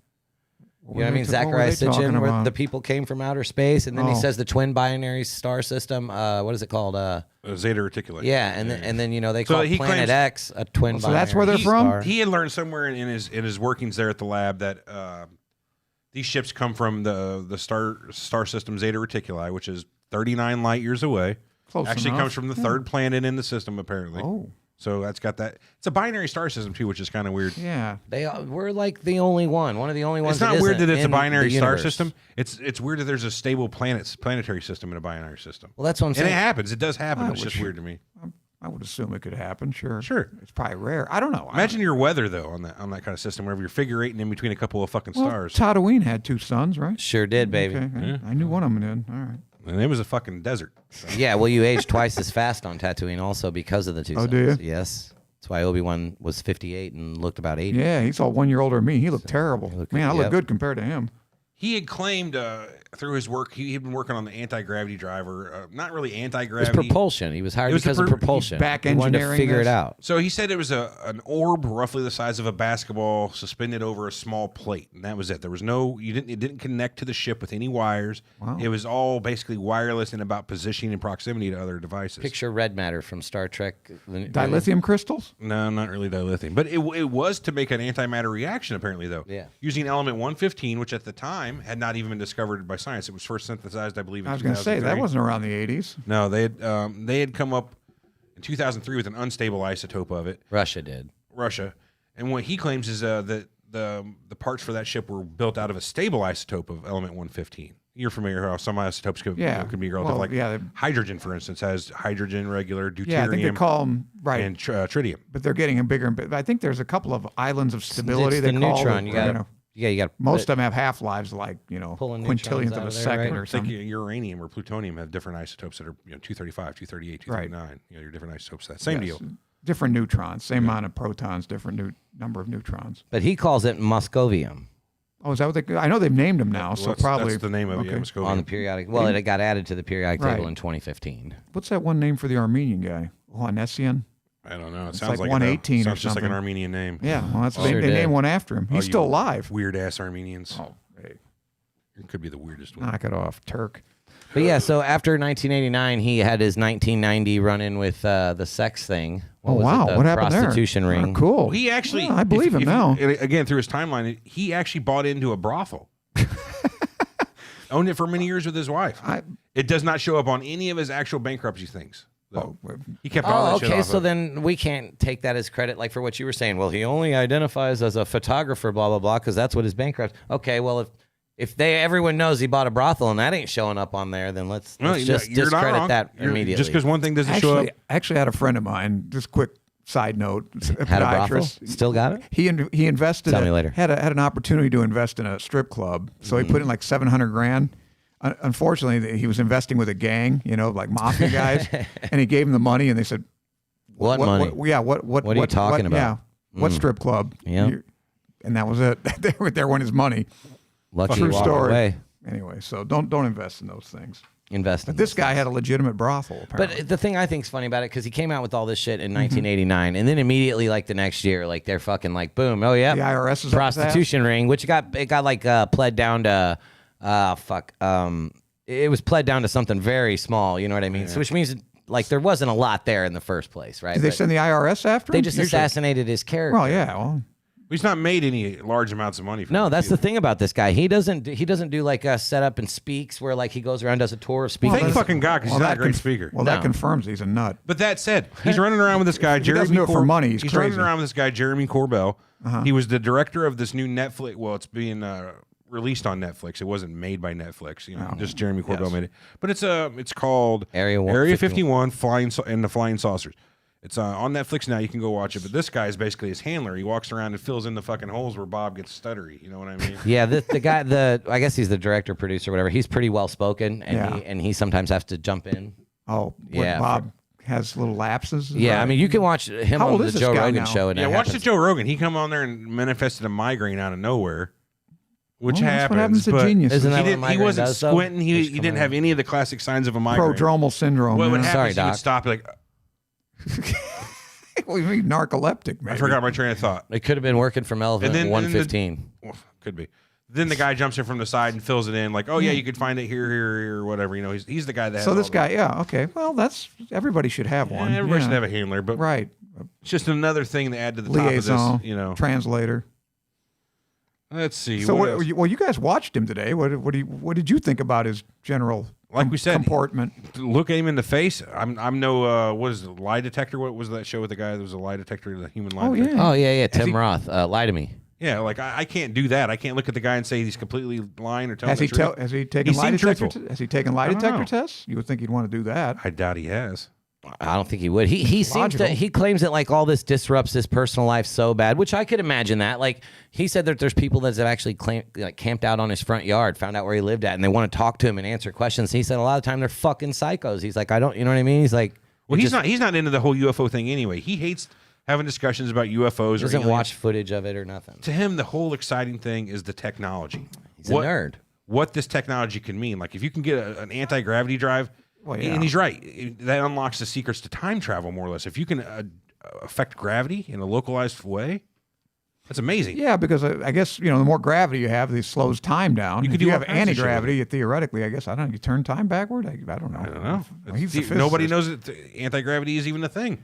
You know what I mean? What were Zachariah they talking Sitchin, where about? the people came from outer space, and then he Oh. says the twin binary star system. What is it called? Zeta Reticuli. Yeah, and then they So call he Planet claims- X a twin. So that's where they're binary from? star. He had learned somewhere in his workings there at the lab that these ships come from the star system Zeta Reticuli, which is 39 light years away. Close Actually enough. comes from the third planet in the system, apparently. Oh. So that's got that. It's a binary star system too, which is kind of weird. Yeah. We're like the only one of the only ones. It's not weird that it's a isn't in binary the star universe. system. It's weird that there's a stable planetary system in a binary system. Well, that's what I'm And saying. it happens. It does happen. I It's just wish- weird to me. I would assume it could happen. Sure. Sure. It's probably rare. I don't know. Imagine your weather though on that kind of system, wherever you're figure eighting in between a couple of fucking well, stars, Tatooine had 2 suns, right? Sure did, baby. Okay. I knew one of them did. All right. and it was a fucking desert. So. Yeah, well, you age twice as fast on Tatooine also because of the two Oh, suns. do you? Yes. That's why Obi-Wan was 58 and looked about 80. Yeah, he's all 1 year older than me. He looked terrible. Man, I look yep. good compared to him. He had claimed through his work, he'd been working on the anti-gravity driver. Not really It was anti-gravity. propulsion. He was hired It was the because of pro- propulsion. back He wanted to engineering figure this? it out. So he said it was an orb roughly the size of a basketball suspended over a small plate, and that was it. There was it didn't connect to the ship with any wires. Wow. It was all basically wireless and about positioning and proximity to other devices. Picture red matter from Star Trek. Dilithium crystals? No, not really dilithium, but it was to make an antimatter reaction apparently though. Yeah. Using element 115, which at the time had not even been discovered by science. It was first synthesized, I believe, in I was going to say, that 2003. wasn't around the 80s. No, they had come up in 2003 with an unstable isotope of it, Russia did. Russia, and what he claims is that the parts for that ship were built out of a stable isotope of element 115. You're familiar how some isotopes could be relative, Well, like yeah, hydrogen, for instance, has hydrogen, regular, deuterium, Yeah, I think they call them, right. and tritium. But they're getting bigger and bigger. I think there's a couple of islands of stability. It's they the call neutron. it, You got know, you got most of them have half-lives like, Pulling neutrons quintillionth out of a of there, second right? or It's like something. uranium or plutonium have different isotopes that are 235, 238, 239. Your different isotopes. That same Yes. deal. Different neutrons, same amount of protons, different number of neutrons. But he calls it Moscovium Oh, is that what they? I know they've named them now, Well, so that's probably the name of it. Yeah, okay. Moscovium. on the periodic. Well, it got added to the periodic table Right. in 2015. What's that one name for the Armenian guy? Onesian? I don't know. It It's sounds like like 118 or sounds just like an something. Armenian name. Yeah, well, Sure they did. named one after him. He's you still alive. Weird ass Armenians. Oh, hey, It could be the weirdest one. knock it off, Turk. But yeah, so after 1989, he had his 1990 run-in with the sex thing. Oh, was it? wow. The What happened there? prostitution ring. Oh, cool. Well, he actually, Yeah, I believe him now. Again, through his timeline, he actually bought into a brothel. Owned it for many years with his wife. It does not show up on any of his actual bankruptcy things. Though. He kept all Oh, that shit okay. off So of. then we can't take that as credit, like for what you were saying. Well, he only identifies as a photographer, blah blah blah, because that's what his bankrupt. Okay, well if everyone knows he bought a brothel and that ain't showing up on there, then let's just you're not discredit wrong. that You're- immediately. Just because one thing doesn't show up. I actually had a friend of mine. Just quick side note. Had a brothel? podiatrist. Still got it? He invested. Tell me later. Had an opportunity to invest in a strip club, so he put in like $700,000. Unfortunately, he was investing with a gang, like mafia guys, and he gave him the money, and they said, What money? What are you talking about? Yeah, what strip club? Yeah. And that was it. There went his money. Lucky True you walked story. away. Anyway, so don't invest in those things. Invest in But this those guy things. had a legitimate brothel. Apparently. But the thing I think is funny about it, because he came out with all this shit in 1989, and then immediately, like the next year, like they're fucking like, boom, oh yeah, The IRS is up his ass? prostitution ring, which it got like pled down to, it was pled down to something very small. You know what I mean? So which means like there wasn't a lot there in the first place, right? Did they But send the IRS after him? they just Usually- assassinated his character. Well, yeah. Well, He's not made any large amounts of money. From No, it, that's either. the thing about this guy. He doesn't do like a setup and speaks where like he goes around does a tour of speaking. Thank fucking God, because he's not a great speaker. Well, No. that confirms he's a nut. But that said, he's running around with this guy, If he Jeremy doesn't do it for money, he's running crazy. around with this guy, Jeremy Corbell. He was the director of this new Netflix. Well, it's being released on Netflix. It wasn't made by Netflix. Just Jeremy Corbell made it. But it's called Area 51 and the Flying Saucers. It's on Netflix now. You can go watch it. But this guy is basically his handler. He walks around and fills in the fucking holes where Bob gets stuttery. You know what I mean? Yeah, the guy, I guess he's the director, producer, whatever. He's pretty well spoken, and he sometimes has to jump in. Oh, Yeah, Bob has little lapses. Yeah, I mean, you can watch him How on old the is this Joe guy Rogan now? show, and Yeah, it watch the happens. Joe Rogan. He come on there and manifested a migraine out of nowhere, which Well, that's what happens to but geniuses. Isn't that he what migraine wasn't does, though? squinting. He Just come didn't out. have any of the classic signs of a migraine. Prodromal syndrome. What would yeah. happen Sorry, is he would Doc. stop like, Well, you mean narcoleptic, maybe. I forgot my train of thought. It could have been working from Elephant And then- 115. Well, could be. Then the guy jumps in from the side and fills it in, like, oh yeah, you could find it here, or whatever. You know, he's the guy that. So has this all guy, yeah, okay. Well, that's everybody should have one. everybody should have a handler, but right. it's just another thing to add to the Liaison, top of this. You know, translator. let's see. So what else? you guys watched him today. What did you think about his general Like we said, comportment? Look at him in the face. I'm no what is it, lie detector? What was that show with the guy that was a lie detector, the human lie Oh, detector? yeah. Oh yeah, Tim he- Roth. Lie to me. Yeah, like I can't do that. I can't look at the guy and say he's completely lying or telling Has the he truth. has he taken He lie seemed detector? truthful. Has he taken lie I don't detector know. tests? You would think he'd want to do that. I doubt he has. I don't think he would. He seems to. Logical. He claims that like all this disrupts his personal life so bad, which I could imagine that. Like he said that there's people that have actually camped out on his front yard, found out where he lived at, and they want to talk to him and answer questions. He said a lot of the time they're fucking psychos. He's like, I don't, you know what I mean? He's like, Well, he's not into the whole UFO thing anyway. He hates having discussions about UFOs. doesn't or aliens. watch footage of it or nothing. To him, the whole exciting thing is the technology. He's a nerd. What this technology can mean. Like if you can get an anti-gravity drive, Well, yeah. and he's right, that unlocks the secrets to time travel more or less. If you can affect gravity in a localized way, that's amazing. Yeah, because I guess the more gravity you have, it slows time down. You could if do you all have kinds of shit with anti-gravity, theoretically, I guess I don't know. You turn time backward. I don't know. I don't know. Well, he's a Nobody physicist. knows that anti-gravity is even a thing.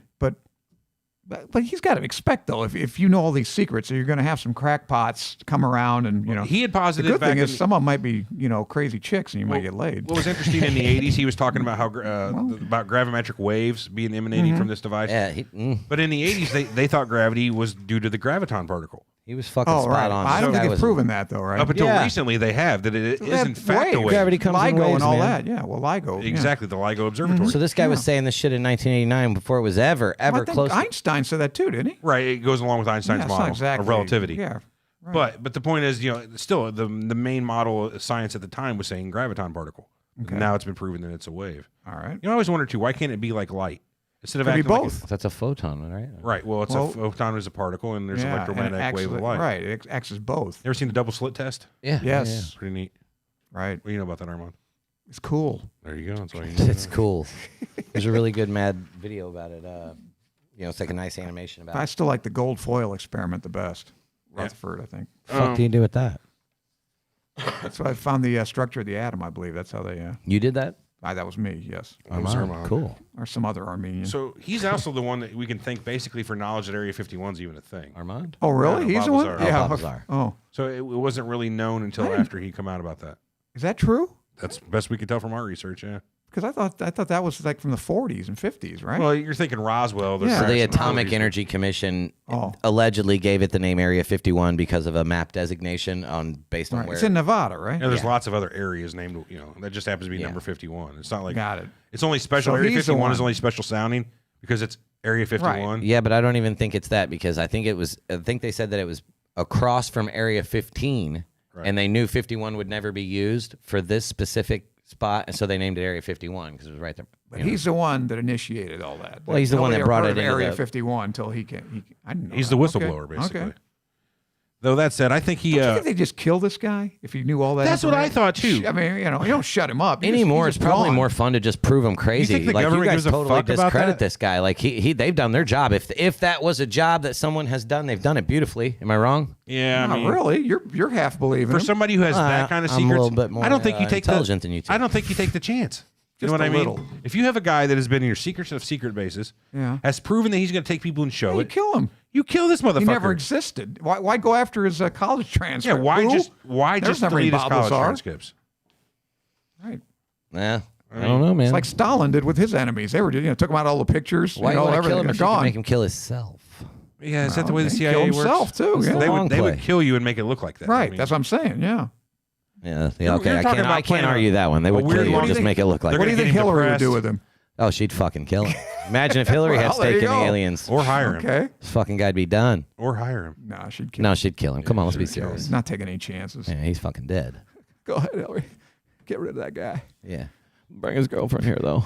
But he's got to expect though, if you know all these secrets, you're going to have some crackpots come around, and He had The posited good back thing in, is some of them might be crazy chicks, and you might get laid. what was interesting in the 80s, he was talking about how about gravimetric waves being emanating Mm-hmm. from this device. Yeah, But in the 80s, they thought gravity was due to the graviton particle. he was fucking Oh, spot right. on. I don't This guy think it's was- proven that though, right? Up until Yeah. recently, they have that it is That in fact a wave. Gravity comes in LIGO waves, and all man. that. Yeah, well, LIGO. yeah. Exactly, the LIGO Observatory. So this guy was saying this shit in 1989 before it was ever Well, I think close. Einstein said that too, didn't he? Right, it goes along with Einstein's Yeah, it's not model exactly of relativity. Yeah. Right. But the point is, still the main model of science at the time was saying graviton particle. Okay. Now it's been proven that it's a wave. All right. I always wondered too, why can't it be like light instead of Could be acting like both. That's a photon, right? right. Well, it's Well, a photon is a particle, and there's Yeah, and it electromagnetic acts wave of as- light. Right. It acts as both. You ever seen the double slit test? Yeah. Yes. Pretty neat. Right. What do you know about that, Armand? It's cool. There you go. That's all you Yeah, need. it's cool. There's a really good mad video about it. It's like a nice animation about I it. still like the gold foil experiment the best. Rutherford, I think. What the fuck do you do with that? That's why I found the structure of the atom. I believe that's how they. You did that? That was me. Yes. That was Armand. Cool. Or some other Armenian. So he's also the one that we can thank basically for knowledge that Area 51 is even a thing. Armand? oh, really? Yeah, He's Bob the one. Lazar. Yeah. Bob Lazar. Oh, So it wasn't really known until Right. after he come out about that. is that true? That's the best we could tell from our research, yeah. Because I thought that was like from the 40s and 50s, right? Well, you're thinking Roswell. Yeah. So crash the and Atomic Roswell. Energy Commission Oh. allegedly gave it the name Area 51 because of a map designation based on Right. where It's in Nevada, right? Yeah, there's lots of other areas named, that just happens to be Yeah. number 51. It's not like Got it. it's only special. So Area he's the 51 is one. only special sounding because it's Area 51. Yeah, but I don't even think it's that because I think they said that it was across from Area 15 Right. and they knew 51 would never be used for this specific spot, and so they named it Area 51 because it was right there. But he's the one that initiated all that. Well, he's the one Nobody that ever brought heard it of into Area the- 51 until he can. I didn't know He's that. the Okay. whistleblower, basically. Okay. Though that said, I think he. Do you think they just kill this guy if he knew all that? That's what I information? thought, too. I mean, you don't shut him up. He just- Anymore, he's it's just probably gone. more fun to just prove him crazy. think the Like you government guys gives a totally fuck about discredit that? this guy. Like they've done their job. If that was a job that someone has done, they've done it beautifully. Am I wrong? Yeah, Not really. You're half believing For him. somebody who has that kind of I'm a secrets, little bit more, I don't think you take intelligent than you two. I don't think you take the chance. You know Just what I a mean? little. If you have a guy that has been in your secrets of secret bases, Yeah. has proven that he's going to take people and show You it, kill him. you kill this motherfucker. He never existed. Why go after his college Yeah, transcript? why Who? why There's just never any delete his Bob college Lazar. transcripts? Right. Yeah, I don't know, man. It's like Stalin did with his enemies. They were, took him out all the pictures. Why you you know, want to kill everything. him They're if you can gone. make him kill himself? Yeah, is that the way the He CIA killed works? himself too. It's Yeah. the They long would play. kill you and make it look like that. Right. I mean, That's what I'm saying. Yeah. Yeah, You're okay. I talking about can't playing argue that one. They a would weird kill you long- and just make it look like They're What do it. you gonna think get him Hillary would depressed. do with him? Oh, she'd fucking kill him. Imagine if Hillary had Well, there stake you in the go. aliens. or hire him. Okay. This fucking guy'd be done. Or hire him. No, she'd kill. No, she'd kill him. Come on, let's be He's serious. not taking any chances. Yeah, he's fucking dead. Go ahead, Hillary. Get rid of that guy. Yeah. Bring his girlfriend here, though.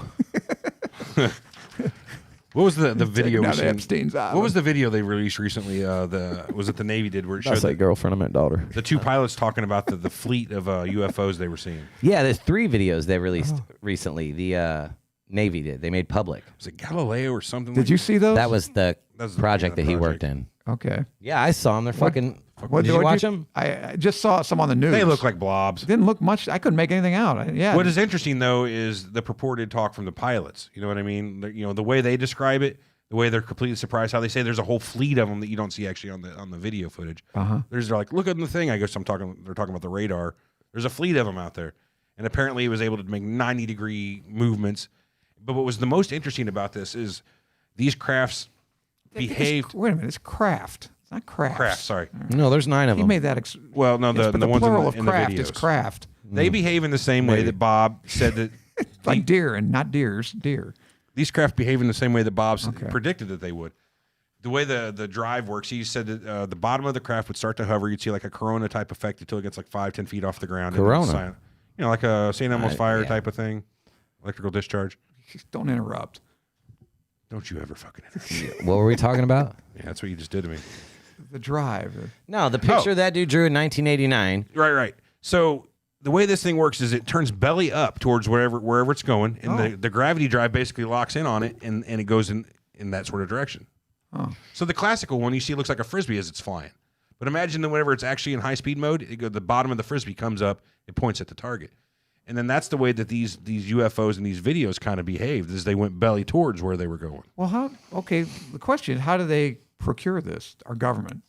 What was the video? Taking we out seen? Epstein's island. What was the video they released recently? Was it the Navy did where it I showed say girlfriend, I meant daughter. the two pilots talking about the fleet of UFOs they were seeing? Yeah, there's 3 videos they released recently. The Navy did. They made public. Was it Galileo or something? Did like you see those? That was the That's the- project yeah, that he the worked project. in. Okay. Yeah, I saw them. They're fucking. What, Did you watch them? I just saw some on the news. They look like blobs. Didn't look much. I couldn't make anything out. Yeah. What is interesting though is the purported talk from the pilots. You know what I mean? The way they describe it, the way they're completely surprised. How they say there's a whole fleet of them that you don't see actually on the video footage. They're like, look at the thing. I guess they're talking about the radar. There's a fleet of them out there, and apparently it was able to make 90-degree movements. But what was the most interesting about this is these crafts behaved. Wait a minute. It's craft. It's not crafts. Craft, sorry. No, there's 9 of He them. made that. Well, no, Yes, the but the ones plural in of the craft videos. is craft. They behave in the same way that Bob said that. Like deer and not deers. Deer. These craft behave in the same way that Bob Okay. predicted that they would. The way the drive works, he said that the bottom of the craft would start to hover. You'd see like a corona type effect until it gets like 5-10 feet off the ground. Corona? Like a St. Elmo's fire yeah. type of thing, electrical discharge. Don't interrupt. Don't you ever fucking interrupt. What were we talking about? Yeah, that's what you just did to me. The drive. No, the picture that dude drew in 1989. Right. So the way this thing works is it turns belly up towards wherever it's going, and the gravity drive basically locks in on it, and it goes in that sort of direction. Oh. So the classical one you see looks like a frisbee as it's flying, but imagine that whenever it's actually in high speed mode, the bottom of the frisbee comes up, it points at the target, and then that's the way that these UFOs and these videos kind of behaved as they went belly towards where they were going. Well, how? Okay. The question is, how do they procure this? Our government.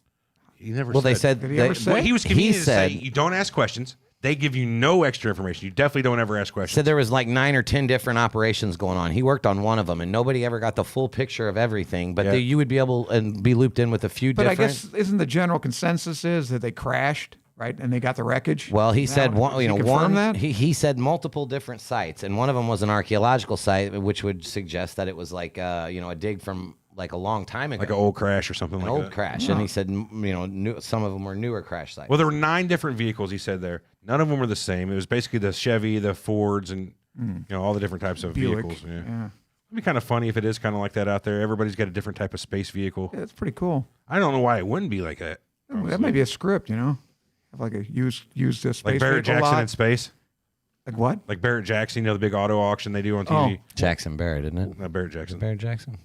He never. Well, they said Did he ever say? What he was convenient to say, said you don't ask questions. They give you no extra information. You definitely don't ever ask questions. said there was like 9 or 10 different operations going on. He worked on one of them, and nobody ever got the full picture of everything. But Yeah. you would be able and be looped in with a few But different. I guess isn't the general consensus is that they crashed, right? And they got the wreckage. Well, he Now, said does one. he You know, confirm one. that? He said multiple different sites, and one of them was an archaeological site, which would suggest that it was like a dig from like a long time ago, like an old crash or something an like old that. crash. And he said, some of them were newer crash sites. Well, there were 9 different vehicles. He said there. None of them were the same. It was basically the Chevy, the Fords, and all the different types of Buick. vehicles. Yeah. Yeah. It'd be kind of funny if it is kind of like that out there. Everybody's got a different type of space vehicle. Yeah, that's pretty cool. I don't know why it wouldn't be like that. That might be a script, Have like a used space Like Barrett vehicle Jackson lot. in space. Like what? Like Barrett Jackson, the big auto auction they do on TV. Jackson Barrett, isn't it? Not Barrett Jackson. Barrett Jackson.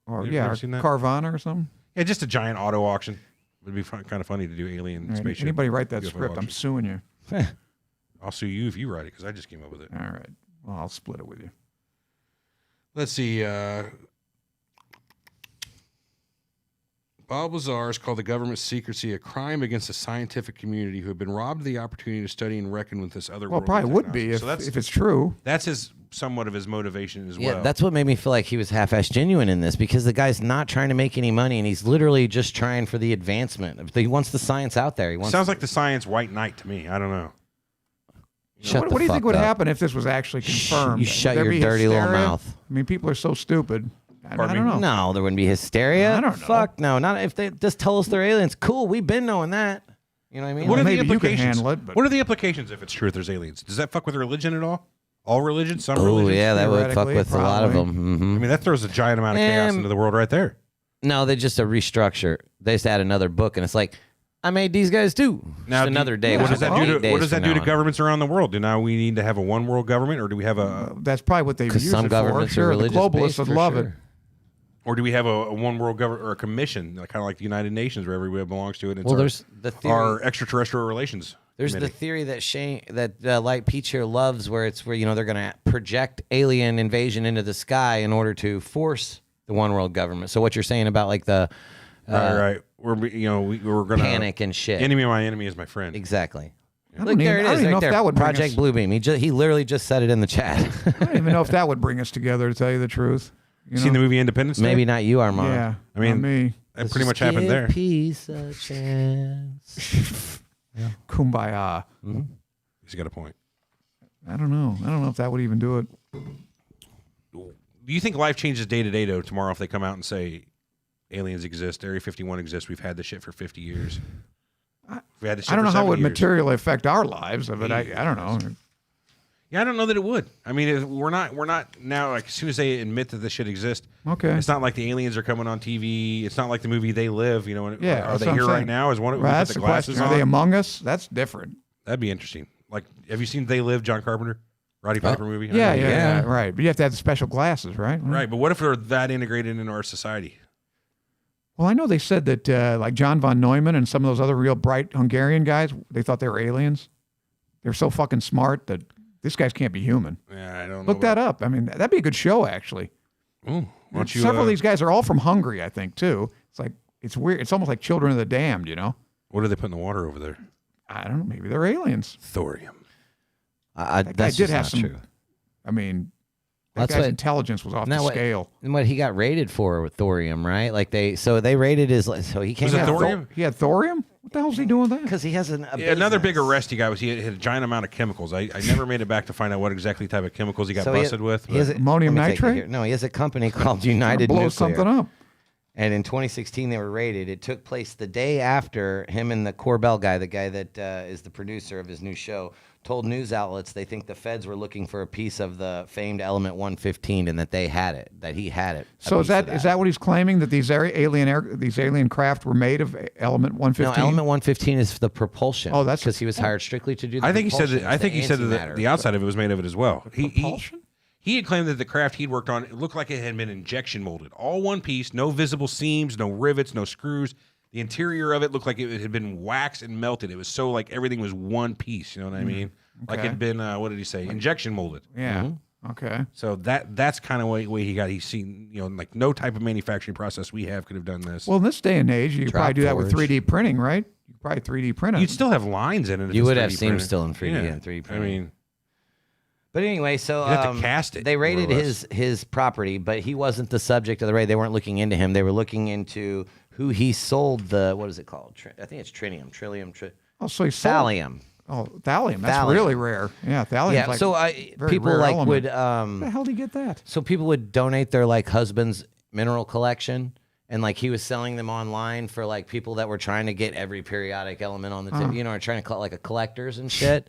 Or You yeah, ever or seen that? Carvana or something. Yeah, just a giant auto auction. It'd be kind of funny to do alien All right, spaceship. anybody write that UFO script? I'm auction. suing you. I'll sue you if you write it because I just came up with it. All right. Well, I'll split it with you. Let's see. Bob Lazar has called the government's secrecy a crime against the scientific community who have been robbed of the opportunity to study and reckon with this other Well, world. it probably would be So if it's true. that's somewhat of his motivation as well. Yeah, that's what made me feel like he was half-assed genuine in this, because the guy's not trying to make any money, and he's literally just trying for the advancement. He wants the science out there. He wants. Sounds like the science white knight to me. I don't know. Shut What do you think fuck would up. happen if this was actually confirmed? You shut Would there your be dirty little hysteria? mouth. I mean, people are so stupid. I Pardon don't me? know. No, there wouldn't be hysteria. I don't know. Fuck no. Not if they just tell us they're aliens. Cool, we've been knowing that. You know what I mean? What are the maybe you can implications? handle it, but- What are the implications if it's true there's aliens? Does that fuck with religion at all? All religions? Some Oh religions? yeah, that would fuck theoretically, with a lot of probably. them. I mean, that throws a giant amount of chaos into the world right there. No, they just a restructure. They just add another book, and it's like, I made these guys too. Now, Just another day. What which does is that 8 do to days what does that from do to now on. governments around the world? Do now we need to have a one world government, or do we have That's probably what they 'Cause use some it for. governments are Sure, the religious globalists based would for love it. sure. or do we have a one world government or a commission, kind of like the United Nations, where everybody belongs to it? And it's Well, our, there's the theory. our extraterrestrial relations. There's the committee. theory that Light Peach here loves, where they're going to project alien invasion into the sky in order to force the one world government. So what you're saying about like the right. We're gonna panic and shit. Enemy of my enemy is my friend. Exactly. I don't Look, there even- it I is, don't even right know if there. that would bring Project us- Bluebeam. He literally just said it in the chat. I don't even know if that would bring us together, to tell you the truth. You Seen the know? movie Independence Day? Maybe not you, Armand. Yeah. I mean, not me. that pretty much happened there. Peace a chance. Kumbaya. He's got a point. I don't know. I don't know if that would even do it. Do you think life changes day to day though? Tomorrow, if they come out and say aliens exist, Area 51 exists, we've had this shit for 50 years. We had this shit I don't for know how it 70 would years. materially affect our lives, but I don't know. Yeah, I don't know that it would. I mean, we're not now. Like as soon as they admit that this shit exists, Okay. it's not like the aliens are coming on TV. It's not like the movie They Live. Yeah. Are that's they what I'm here right saying. now? Is one of Well, we that's put the the glasses question. on? Are they among us? That's different. That'd be interesting. Like, have you seen They Live, John Carpenter, Roddy Piper movie? I Yeah, know you yeah, have. right. But you have to have the special glasses, right? Right, but what if they're that integrated into our society? Well, I know they said that like John von Neumann and some of those other real bright Hungarian guys, they thought they were aliens. They're so fucking smart that these guys can't be human. Yeah, I don't know. Look that up. I mean, that'd be a good show, actually. Ooh, why don't you, Several of these guys are all from Hungary, I think, too. It's like, it's weird. It's almost like Children of the Damned, you know? what do they put in the water over there? I don't know. Maybe they're aliens. Thorium. That guy that's did just have not some. true. I mean, that That's guy's what- intelligence was off Isn't the that what- scale. And what he got rated for with thorium, right? Like they rated his, so he came Was it out thorium? He had thorium? What the hell's he doing with that? because he has a Yeah, another big business. arrest he got was he had a giant amount of chemicals. I never made it back to find out what exactly type of chemicals he got So busted with. He has but- let Ammonium me take it nitrate? here. No, he has a company called United Blow Nuclear. something up. And in 2016, they were raided. It took place the day after him and the Corbell guy, the guy that is the producer of his new show, told news outlets they think the feds were looking for a piece of the famed element 115 and that they had it, that he had it. So is that what he's claiming, that these alien craft were made of element No, 115? element 115 is the propulsion. Oh, that's- because he was hired strictly to do the I think he said propulsion. that. I It's think he said that antimatter. the outside of it was made of it as well. propulsion? He had claimed that the craft he'd worked on, it looked like it had been injection molded, all one piece, no visible seams, no rivets, no screws. The interior of it looked like it had been waxed and melted. It was so like everything was one piece. You know what I mean? Like okay. it'd been what did he say? Injection molded. Yeah. Mm-hmm. Okay. So that's kind of way he got. He's seen, like no type of manufacturing process we have could have done this. Well, in this day and age, you could probably do that with forge. 3D printing, right? You could probably 3D print it. You'd still have lines in it. if You it's would have 3D seams printed. still in 3D Yeah. and 3D I printing. mean, But anyway, so You'd have to cast it, they more or raided less. his property, but he wasn't the subject of the raid. They weren't looking into him. They were looking into who he sold the, what is it called? I think it's trinium, oh, so he sold. thallium. Oh, thallium. That's Thallium. really rare. Yeah, thallium. Yeah, like so very people rare like element. would Where the hell did he get that? so people would donate their like husband's mineral collection, and like he was selling them online for like people that were trying to get every periodic element on the tip, or trying to collect like a collectors and shit.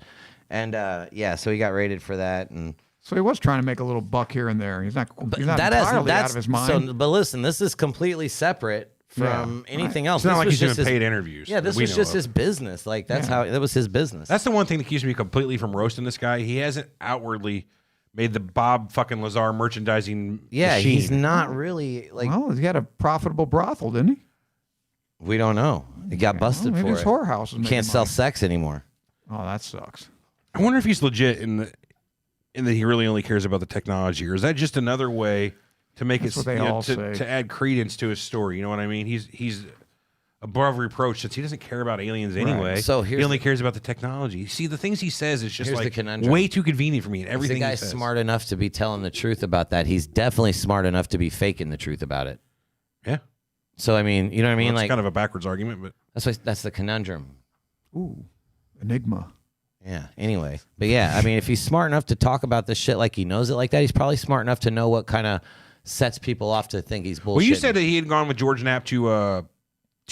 And yeah, so he got raided for that. And So he was trying to make a little buck here and there. He's not entirely out of his mind. So, but listen, this is completely separate from anything else. it's not This like was he's doing just his- paid interviews. Yeah, that this we was know just of. his business. Like that was his business. That's the one thing that keeps me completely from roasting this guy. He hasn't outwardly made the Bob fucking Lazar merchandising yeah, machine. he's not really like Well, he had a profitable brothel, didn't he? we don't know. He got busted Well, maybe for his it. whorehouse was making Can't sell money. sex anymore. Oh, that sucks. I wonder if he's legit in that he really only cares about the technology, or is that just another way to make That's it what they all say. to add credence to his story? You know what I mean? He's above reproach since he doesn't care about aliens anyway. So he here's only cares about the technology. See, the things he says is just Here's the like conundrum. way too convenient for me. And If everything the he guy's says. smart enough to be telling the truth about that, he's definitely smart enough to be faking the truth about it. Yeah, So I mean, you know what I mean? Well, it's Like kind of a backwards argument, but that's the conundrum. Ooh, enigma. Yeah. Anyway, but yeah, I mean, if he's smart enough to talk about this shit like he knows it like that, he's probably smart enough to know what kind of sets people off to think he's bullshit. well, you said that he had gone with George Knapp to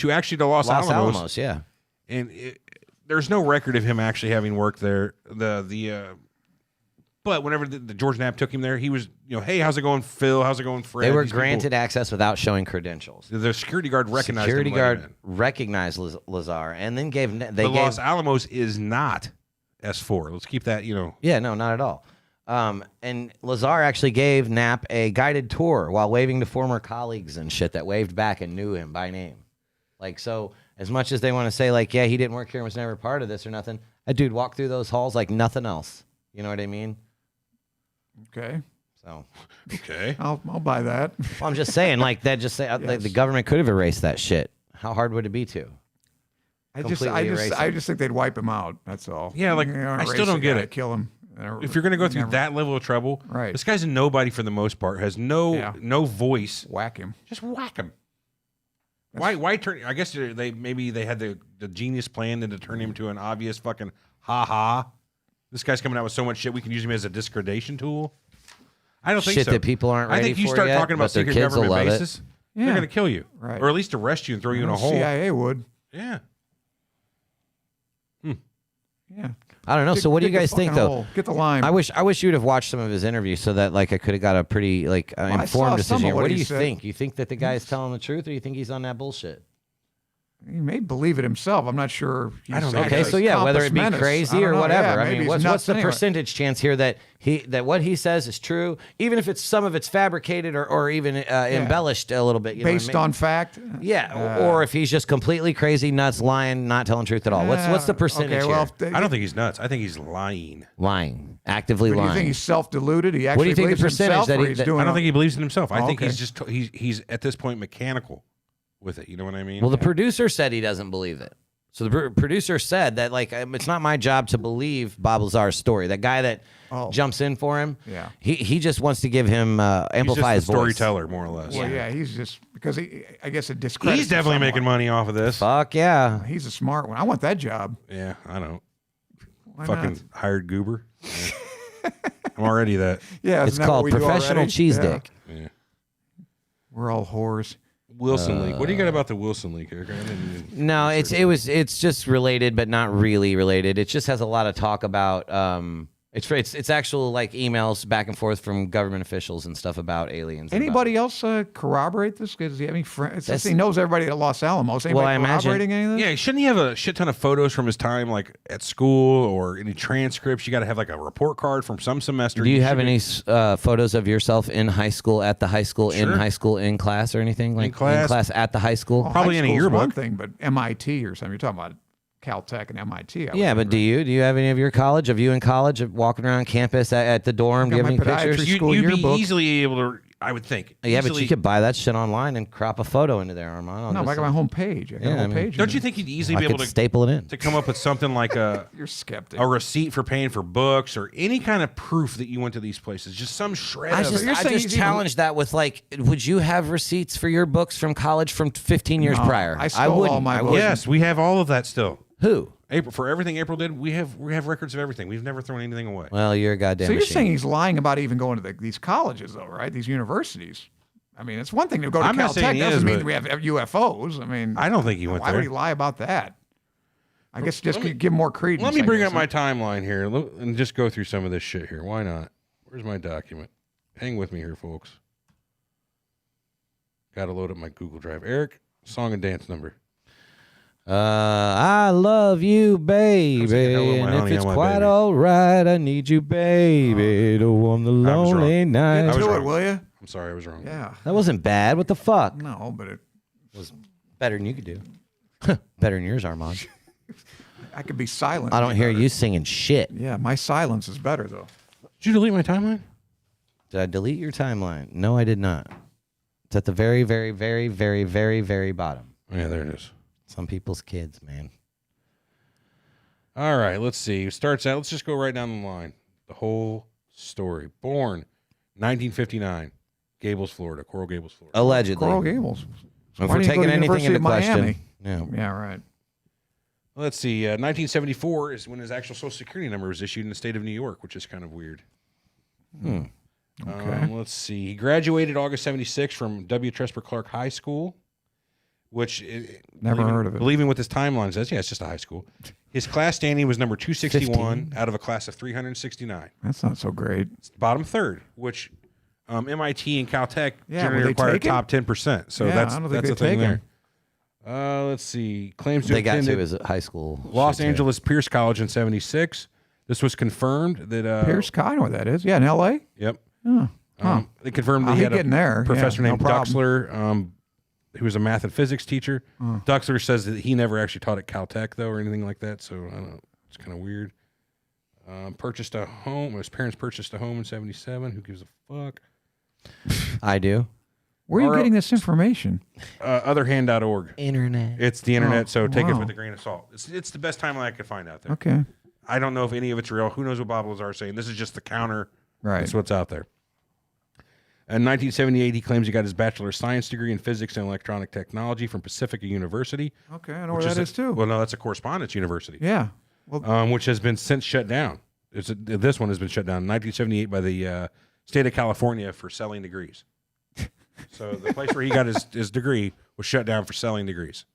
actually to Los Alamos. yeah. And there's no record of him actually having worked there. But whenever the George Knapp took him there, he was, hey, how's it going, Phil? How's it going, Fred? They were These people- granted access without showing credentials. the security guard recognized Security him. and let him guard in. recognized Lazar and then gave But they gave Los Alamos is not S4. Let's keep that. Yeah, no, not at all. And Lazar actually gave Knapp a guided tour while waving to former colleagues and shit that waved back and knew him by name. Like, so as much as they want to say, like, yeah, he didn't work here and was never part of this or nothing, that dude walked through those halls like nothing else. You know what I mean? Okay, So, Okay. I'll buy that. well, I'm just saying, like, that just say like, the government could have erased that shit. How hard would it be to? I Completely erase just think they'd wipe him out. That's all. Yeah, like, I erase still don't the get guy, it. Kill him. If you're going to go through Never- that level of trouble, Right. this guy's a nobody for the most part, has no voice. whack him. Just whack him. Why turn? I guess maybe they had the genius plan to turn him to an obvious fucking ha. This guy's coming out with so much shit we can use him as a discredation tool. I don't think Shit so. that people aren't I ready think you for start yet, talking about but their secret kids will government love it. bases, Yeah. they're going to kill you, Right. or at least arrest you and throw you in a hole. CIA would. Yeah. Yeah. I don't know. So what do you Dig the guys think, fucking though? hole. Get the lime. I wish you'd have watched some of his interviews so that like I could have got a pretty like I informed saw some decision. of what What do he you said. think? You think that the guy is telling the truth, or you think he's on that bullshit? He may believe it himself. I'm not sure. I don't know. Okay, so yeah, whether it be Compass menace. crazy I or don't know. whatever. Yeah, I maybe mean, he's what's nuts the anyway. percentage chance here that what he says is true, even if it's some of it's fabricated or even embellished a little bit, you know what I Based mean? on fact? Yeah, or if he's just completely crazy, nuts, lying, not telling truth at all. What's the percentage Okay, well, here? I don't think he's nuts. I think he's lying. Lying, actively Do you lying. think he's self-deluded? He actually do you think the believes percentage himself, that or he- he's that- doing I don't all- think he believes in himself. I think okay. he's just he's at this point mechanical with it. You know what I mean? Well, the producer said he doesn't believe it. So the producer said that, like, it's not my job to believe Bob Lazar's story. That guy that jumps in for him, Yeah. he just wants to give him he's amplify his just the voice. storyteller, more or less. Well, yeah, he's just because I guess it discredits. He's definitely him making somewhat. money off of this. Fuck yeah. He's a smart one. I want that job. Yeah, I don't. Why Fucking not? hired goober. Yeah. I'm already that. Yeah, It's isn't that called what we do professional already? cheese Yeah. dick. Yeah. We're all whores. Wilson leak. What do you got about the Wilson leak? I didn't even- No, it's just related, but not really related. It just has a lot of talk about it's actual like emails back and forth from government officials and stuff about aliens. and about- Anybody else corroborate this? Does he have any friends? That's- He knows everybody at Los Alamos. Anybody Well, I imagine- corroborating any of this? Yeah, shouldn't he have a shit ton of photos from his time, like at school or any transcripts? You got to have like a report card from some semester. Do you have should any photos of yourself in high school, at the high school, in Sure. high school, in class, or anything like class. at the high school? Well, Probably high in a school's yearbook. one thing, but MIT or something. You're talking about Caltech and MIT. I would Yeah, think, but do you have any of your college? Of you in college, of walking around campus at the dorm? Do you got have any my podiatry pictures? school You'd be yearbook. easily able to, I would think. Yeah, but easily- you could buy that shit online and crop a photo into there, Armand. No, I got my home page. I got Yeah, a whole I mean- page. Don't you think he'd easily I be could able to staple it in. come up with something like a You're skeptic. receipt for paying for books or any kind of proof that you went to these places? Just some shred I of just, it. You're I saying just he's even- challenged that with like, would you have receipts for your books from college from 15 years No, prior? I stole all wouldn't. my I books. wouldn't. Yes, we have all of that still. Who? April, for everything April did, we have records of everything. We've never thrown anything away. Well, you're a goddamn So you're machine. saying he's lying about even going to these colleges, though, right? These universities. I mean, it's one thing to go to I'm not saying Caltech. he Doesn't is, mean but- we have UFOs. I mean, I don't think he went why there. would he lie about that? I guess just to give more credence. Let me I bring guess, up my timeline here and just go through some of this shit here. Why not? Where's my document? Hang with me here, folks. Got to load up my Google Drive. Eric, song and dance number. I love you, baby, Hello, My and Honey, if it's I'm My quite Baby. all right, I need you, baby, to warm the I was lonely wrong. night. I Get was to it, wrong. will you? I'm sorry, I was wrong. Yeah. That wasn't bad. What the fuck? No, but it was better than you could do. Better than yours, Armand. I could be silent. I don't hear you singing shit. Yeah, my silence is better though. Did you delete my timeline? Did I delete your timeline? No, I did not. It's at the very, very, very, very, very, very bottom. Yeah, there it is. Some people's kids, man. All right, let's see. It starts out. Let's just go right down the line. The whole story. Born 1959, Gables, Florida. Coral Gables, Florida. Allegedly. Coral Gables. If Why we're didn't you go taking to anything University into of question. Miami? Yeah. Yeah, right. Let's see. 1974 is when his actual Social Security number was issued in the state of New York, which is kind of weird. Okay. Let's see. He graduated August 76 from W. Tresper Clark High School, which Never heard of it. Believing what this timeline says, yeah, it's just a high school. His class standing was number 261 out of a class of 369. That's not so great. It's bottom third, which MIT and Caltech Yeah, generally will they require take it? top 10%. So Yeah, that's I don't think that's they the thing take there. him. Let's see. Claims to They got attended to as a high school. Los shit, too. Angeles Pierce College in 76. This was confirmed that Pierce, I know where that is. Yeah, in L.A. Yep. Huh. They confirmed that How'd he he had get in there? a professor Yeah, no named problem. Duxler, who was a math and physics teacher. Duxler says that he never actually taught at Caltech, though, or anything like that. So, I don't know. It's kind of weird. Purchased a home. His parents purchased a home in 77. Who gives a fuck? I do. Where are you Or- getting this information? Otherhand.org. Internet. It's the internet, so take it wow. with a grain of salt. It's the best timeline I could find out there. Okay. I don't know if any of it's real. Who knows what Bob Lazar is saying? This is just the counter. Right. That's what's out there. In 1978, he claims he got his Bachelor of Science degree in Physics and Electronic Technology from Pacifica University. Okay, I know where which that is too. Well, no, that's a correspondence university, Yeah. Well, which has been since shut down. This one has been shut down in 1978 by the state of California for selling degrees. So the place where he got his degree was shut down for selling degrees.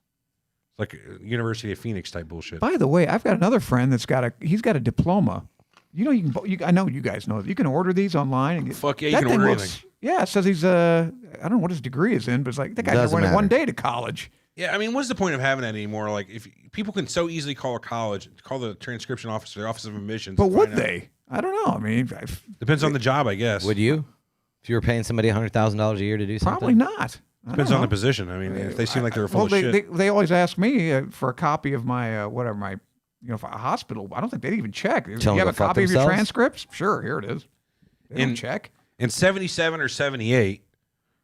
It's like a University of Phoenix type bullshit. by the way, I've got another friend that's he's got a diploma. You know, I know you guys know. You can order these online. And Fuck yeah, you that can thing order looks, anything. Yeah, it says he's I don't know what his degree is in, but it's like that guy Doesn't went matter. one day to college. Yeah, I mean, what's the point of having that anymore? Like, if people can so easily call a college, call the transcription office, the Office of Admissions. But and would find out. they? I don't know. I mean, Depends on the job, I guess. Would you? If you were paying somebody $100,000 a year to do something? probably not. I Depends don't on the know. position. I mean, if they seem like they were full of shit. They always ask me for a copy of my for a hospital. I don't think they'd even check. Do you Tell them have a to fuck copy of your themselves? transcripts? Sure, here it is. They don't check. In 77 or 78,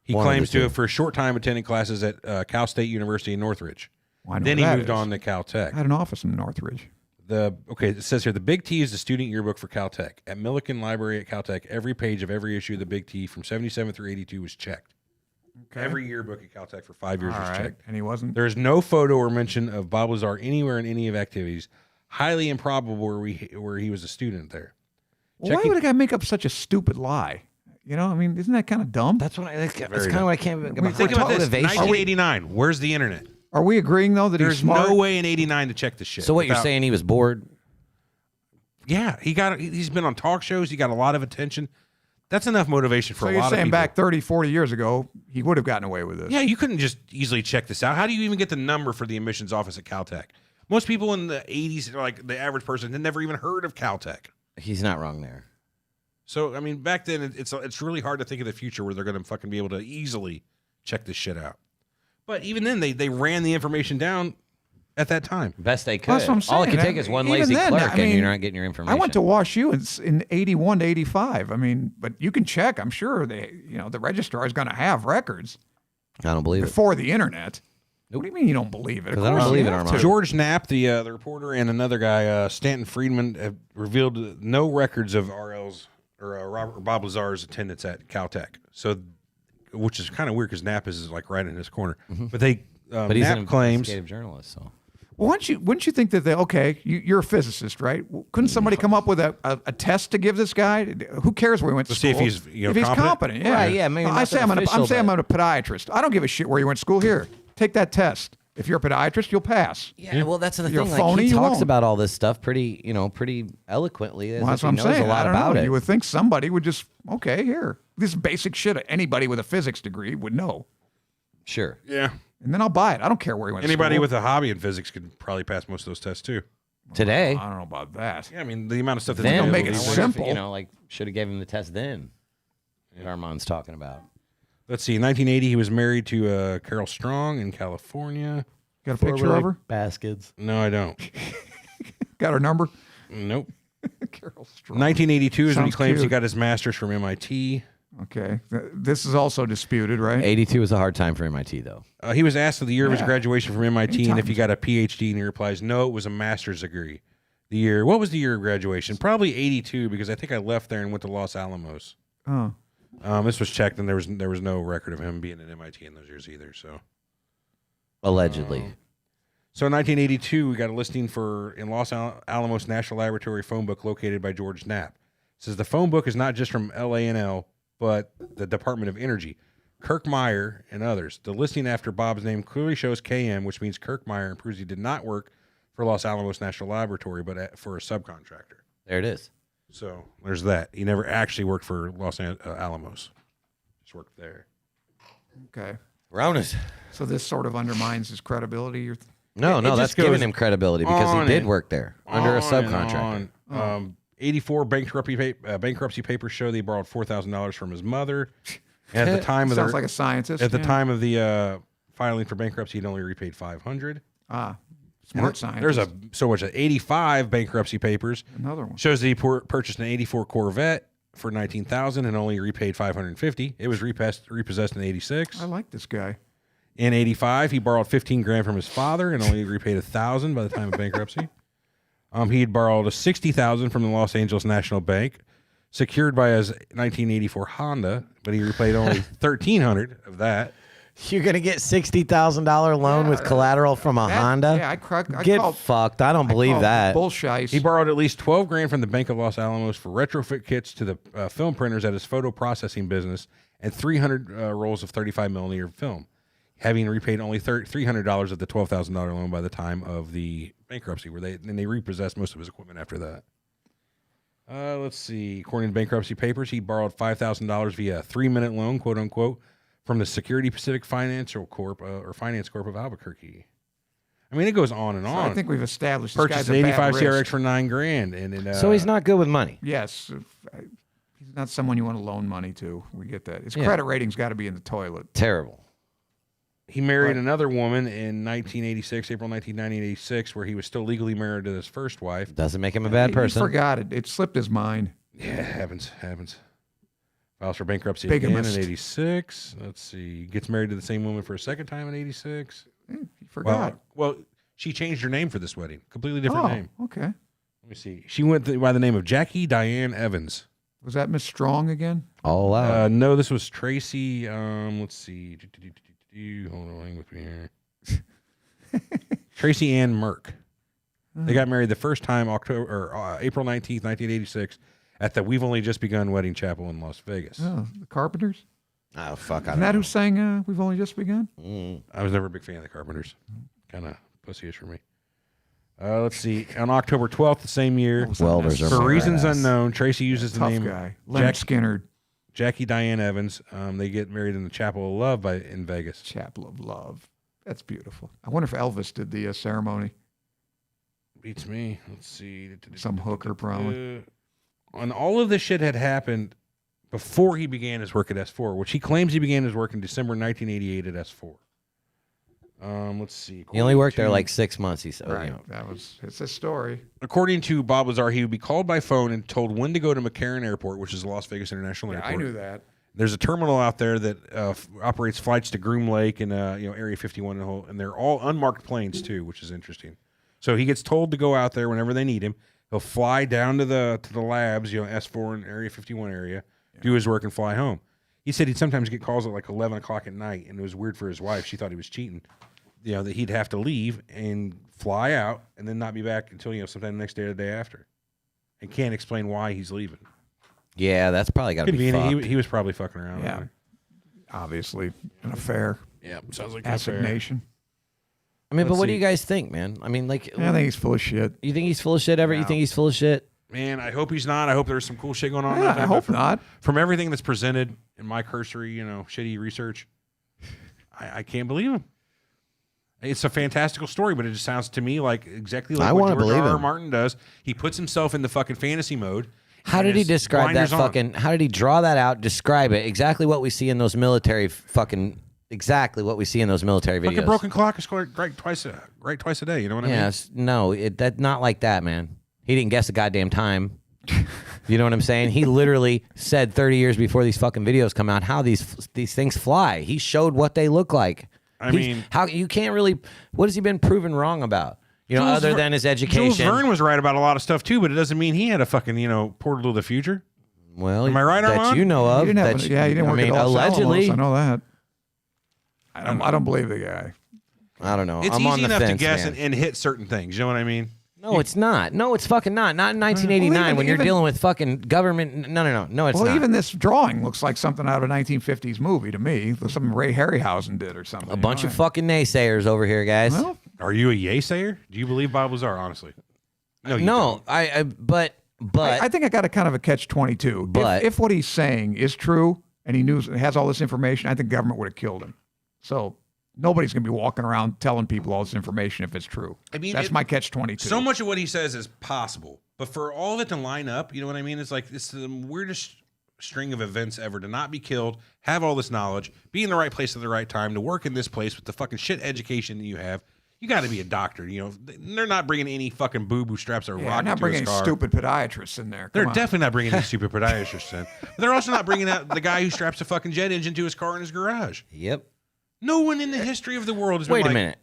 he One of claims the to two. have, for a short time, attended classes at Cal State University in Northridge. Well, I know Then he where that moved is. on to Caltech. I had an office in Northridge. It says here, the Big T is the student yearbook for Caltech. At Millikan Library at Caltech, every page of every issue of the Big T from 77 through 82 was checked. Okay. Every yearbook at Caltech for 5 years All was right. checked. And he wasn't. There is no photo or mention of Bob Lazar anywhere in any of activities. Highly improbable where he was a student there. Well, why would a guy make up such a stupid lie? You know, I mean, isn't that kind of dumb? That's that's kind of what I can't. Think about this. Motivation. 1989. Where's the internet? Are we agreeing though that he's There's smart? no way in 89 to check this shit. So what you're without- saying? He was bored. Yeah, he's been on talk shows. He got a lot of attention. That's enough motivation for So a you're lot of saying people. back 30, 40 years ago, he would have gotten away with this? Yeah, you couldn't just easily check this out. How do you even get the number for the admissions office at Caltech? Most people in the 80s, like the average person, had never even heard of Caltech. He's not wrong there. So, I mean, back then, it's really hard to think of the future where they're going to fucking be able to easily check this shit out. But even then, they ran the information down at that time. Best they could. That's what I'm saying. All it could take is one Even lazy then, clerk, I mean, and you're not getting your information. I went to WashU in 81 to 85. I mean, but you can check. I'm sure the registrar is going to have records I don't believe it. before the internet. What do you mean you don't believe it? Of 'Cause I don't course you believe it, have Armand. to. George Knapp, the reporter, and another guy, Stanton Friedman, have revealed no records of RL's or Bob Lazar's attendance at Caltech. So, which is kind of weird because Knapp is like right in his corner. But they But he's an Knapp claims investigative journalist, so. Well, wouldn't you think that you're a physicist, right? Couldn't somebody come up with a test to give this guy? Who cares where he went to To see school? if he's, if he's competent, yeah. Right, yeah, maybe I not say the I'm official, I'm but- a podiatrist. I don't give a shit where you went to school. Here, take that test. If you're a podiatrist, you'll pass. Yeah, well, that's the You're thing. a phony, Like, he you talks won't. about all this stuff pretty eloquently. As Well, if that's what I'm he knows saying. a lot I don't about know. it. You would think somebody would just here. This basic shit anybody with a physics degree would know. Sure. Yeah. And then I'll buy it. I don't care where he went Anybody to school. with a hobby in physics could probably pass most of those tests too. Today. I don't know about that. Yeah, I mean the amount of stuff that's Then make it I wonder if, simple. should have gave him the test then. That Armand's talking about. Let's see. In 1980, he was married to Carol Strong in California. Got a picture of her? Baskets. No, I don't. Got her number? Nope. Carol Strong. 1982 is when he Sounds claims he cute. got his master's from MIT. Okay. This is also disputed, right? 82 was a hard time for MIT, though. He was asked of the year of his Yeah. graduation from MIT and if he Anytime. got a PhD, and he replies, "No, it was a master's degree." What was the year of graduation? Probably 82 because I think I left there and went to Los Alamos. Oh. This was checked, and there was no record of him being at MIT in those years either. So Allegedly. So in 1982, we got a listing in Los Alamos National Laboratory phone book located by George Knapp. It says the phone book is not just from LANL, but the Department of Energy, Kirk Meyer, and others. The listing after Bob's name clearly shows KM, which means Kirk Meyer, and proves he did not work for Los Alamos National Laboratory, but for a subcontractor. There it is. So there's that. He never actually worked for Los Alamos. Just worked there. Okay. Ronas. So this sort of undermines his credibility. No, It that's just goes giving him credibility because he on did and work there under a On and subcontractor. on. 84 bankruptcy papers show that he borrowed $4,000 from his mother. And at the time of Sounds like a scientist. at the yeah. time of the filing for bankruptcy, he'd only repaid $500. Smart scientist. There's so much. 85 bankruptcy papers Another one. shows that he purchased an 84 Corvette for $19,000 and only repaid $550. It was repossessed in 86. I like this guy. In 85, he borrowed $15,000 from his father and only repaid $1,000 by the time of bankruptcy. He had borrowed $60,000 from the Los Angeles National Bank, secured by his 1984 Honda, but he repaid only $1,300 of that. You're going to get $60,000 loan with collateral from a Honda? Yeah, I Get called, fucked. I don't believe that. Bullshit. He borrowed at least $12,000 from the Bank of Los Alamos for retrofit kits to the film printers at his photo processing business and 300 rolls of 35 millimeter film, having repaid only $300 of the $12,000 loan by the time of the bankruptcy, they repossessed most of his equipment after that. Let's see. According to bankruptcy papers, he borrowed $5,000 via a 3-minute loan, quote unquote, from the Security Pacific Financial Corp or Finance Corp of Albuquerque. I mean, it goes on and So on. I think we've established this Purchased guy's an a bad 85 risk. CRX for $9,000, and So he's not good with money. Yes. He's not someone you want to loan money to. We get that. His credit rating's got to be in the toilet. Terrible. He married another woman in 1986, April 1986, where he was still legally married to his first wife. Doesn't make him a bad person. He forgot it. It slipped his mind. Yeah, happens. Files for bankruptcy Bigamist. again in 86. Let's see. Gets married to the same woman for a second time in 86. He forgot. Well, she changed her name for this wedding. Completely different name. Okay. Let me see. She went by the name of Jackie Diane Evans. Was that Miss Strong again? All out. No, this was Tracy. Let's see. Hold on, hang with me here. Tracy Ann Merck. They got married the first time April 19th, 1986, at the We've Only Just Begun Wedding Chapel in Las Vegas. Oh, the Carpenters? Oh, fuck. Isn't that who sang We've Only Just Begun? I was never a big fan of the Carpenters. Kind of pussyish for me. Let's see. On October 12th, the same year, Welders are for my reasons ass. unknown, Tracy uses the Tough name guy. Leonard Skinner. Jackie Diane Evans. They get married in the Chapel of Love in Vegas. Chapel of Love. That's beautiful. I wonder if Elvis did the ceremony. Beats me. Let's see. Some hooker, probably. And all of this shit had happened before he began his work at S4, which he claims he began his work in December 1988 at S4. Let's see. He only worked there like 6 months. He said, Right. It's a story. According to Bob Lazar, he would be called by phone and told when to go to McCarran Airport, which is Las Vegas International Yeah, Airport. I knew that. There's a terminal out there that operates flights to Groom Lake and Area 51 and they're all unmarked planes too, which is interesting. So he gets told to go out there whenever they need him. He'll fly down to the labs, S4 and Area 51 area, do his work and fly home. He said he'd sometimes get calls at like 11 o'clock at night, and it was weird for his wife. She thought he was cheating. That he'd have to leave and fly out and then not be back until sometime the next day or the day after, and can't explain why he's leaving. Yeah, that's probably got to be fucked. He was probably fucking around. Yeah. Obviously, an affair. Yeah, sounds like an affair. Assignation. I mean, but Let's what do see. you guys think, man? I mean, like, I think he's full of shit. you think he's full of shit, Everett? You think he's full of shit? Man, I hope he's not. I hope there's some cool shit going on. Yeah, out there, I but hope not. From everything that's presented in my cursory, shitty research, I can't believe him. It's a fantastical story, but it just sounds to me like exactly like I what wanna George believe R. R. him. Martin does. He puts himself in the fucking fantasy mode. How and did he his describe that blinders on. fucking? How did he draw that out? Describe it exactly what we see in those military fucking. Exactly what we see in those military videos. Like a broken clock is right twice a day. You know what I mean? Yes, no, that not like that, man. He didn't guess the goddamn time. You know what I'm saying? He literally said 30 years before these fucking videos come out how these things fly. He showed what they look like. I mean, how you can't really. What has he been proven wrong about? Other than his education. Jules Verne was right about a lot of stuff too, but it doesn't mean he had a fucking portal to the future. Well, Am I right, that Armand? you know of? He didn't have, that he didn't work at Los allegedly. Alamos, I know that. I don't believe the guy. I don't know. It's I'm easy on the enough fence, to guess man. and hit certain things. You know what I mean? No, it's not. No, it's fucking not. Not in 1989 when you're even- dealing with fucking government. No, it's Well, not. even this drawing looks like something out of a 1950s movie to me. Something Ray Harryhausen did or something. A bunch of fucking naysayers over here, guys. Well, Are you a yay sayer? Do you believe Bob Lazar? Honestly, no. You No, don't. but I think I got a kind of a catch-22. But- if what he's saying is true and he has all this information, I think government would have killed him. So nobody's going to be walking around telling people all this information if it's true. I mean, that's my catch-22. So much of what he says is possible, but for all of it to line up, you know what I mean? It's like it's the weirdest string of events ever to not be killed, have all this knowledge, be in the right place at the right time, to work in this place with the fucking shit education that you have. You got to be a doctor. They're not bringing any fucking boo-boo straps or Yeah, rocket not to bringing his any car. stupid podiatrists in there. They're Come on. definitely not bringing any stupid podiatrists in. But they're also not bringing out the guy who straps a fucking jet engine to his car in his garage. Yep. No one in the history of the world has been Wait a like, minute.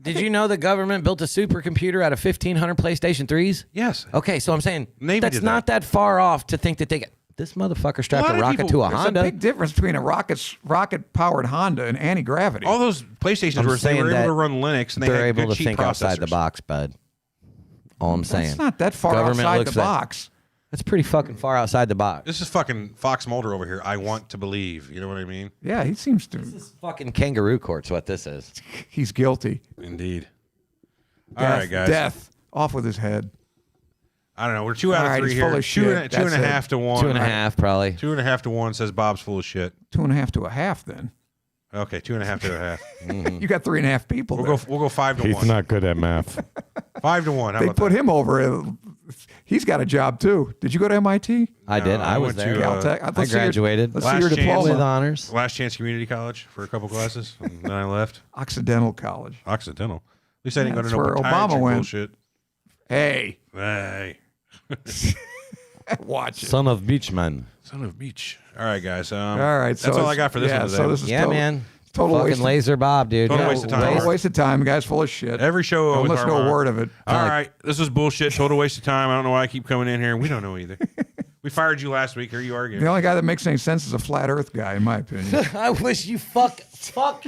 Did you know the government built a supercomputer out of 1,500 PlayStation 3s? Yes. Okay, so I'm saying Navy that's did not that far off to think that this motherfucker strapped lot a of rocket people- to a There's Honda. a big difference between a rocket-powered Honda and anti-gravity. All those PlayStations I'm were they saying were able that to run Linux and they They're had able good to cheap think outside the processors. box, bud. All I'm saying. That's not that far Government outside looks the at- box. That's pretty fucking far outside the box. This is fucking Fox Mulder over here. I want to believe. You know what I mean? Yeah, he seems to. This is fucking kangaroo court's what this is. He's guilty. Indeed. All right, guys. Death. Off with his head. I don't know. We're 2 out All of right, 3 he's here. full of Two shit. and a That's half it. to 1. 2.5 probably. 2.5 to 1 says Bob's full of shit. 2.5 to a half. Then Okay, 2.5 to a half. you got 3.5 people. We'll there. go 5 to 1. He's not good at math. 5 to 1. How They about put that? him over. He's got a job too. Did you go to MIT? I did. No, I I was went there. to, Caltech? I Let's see your- graduated Let's see Last your chance. diploma. with honors. Last Chance Community College for a couple classes, and then I left. Occidental College. Occidental. At least I didn't go to that's no where podiatry Obama went. bullshit. Hey, Hey, watch it. Son of Beachman. son of a beach. All right, guys. All right, That's all I got for this one today. So this is Yeah, total, man. total Fucking waste. Laser Bob, dude. Total Yeah, waste of time. Total waste of time. Guy's full of shit. Every show Don't with listen to a Armand. word of it. All right, this was bullshit. Total waste of time. I don't know why I keep coming in here. We don't know either. We fired you last week. Here you are again. The only guy that makes any sense is a flat Earth guy, in my opinion. I wish you fuck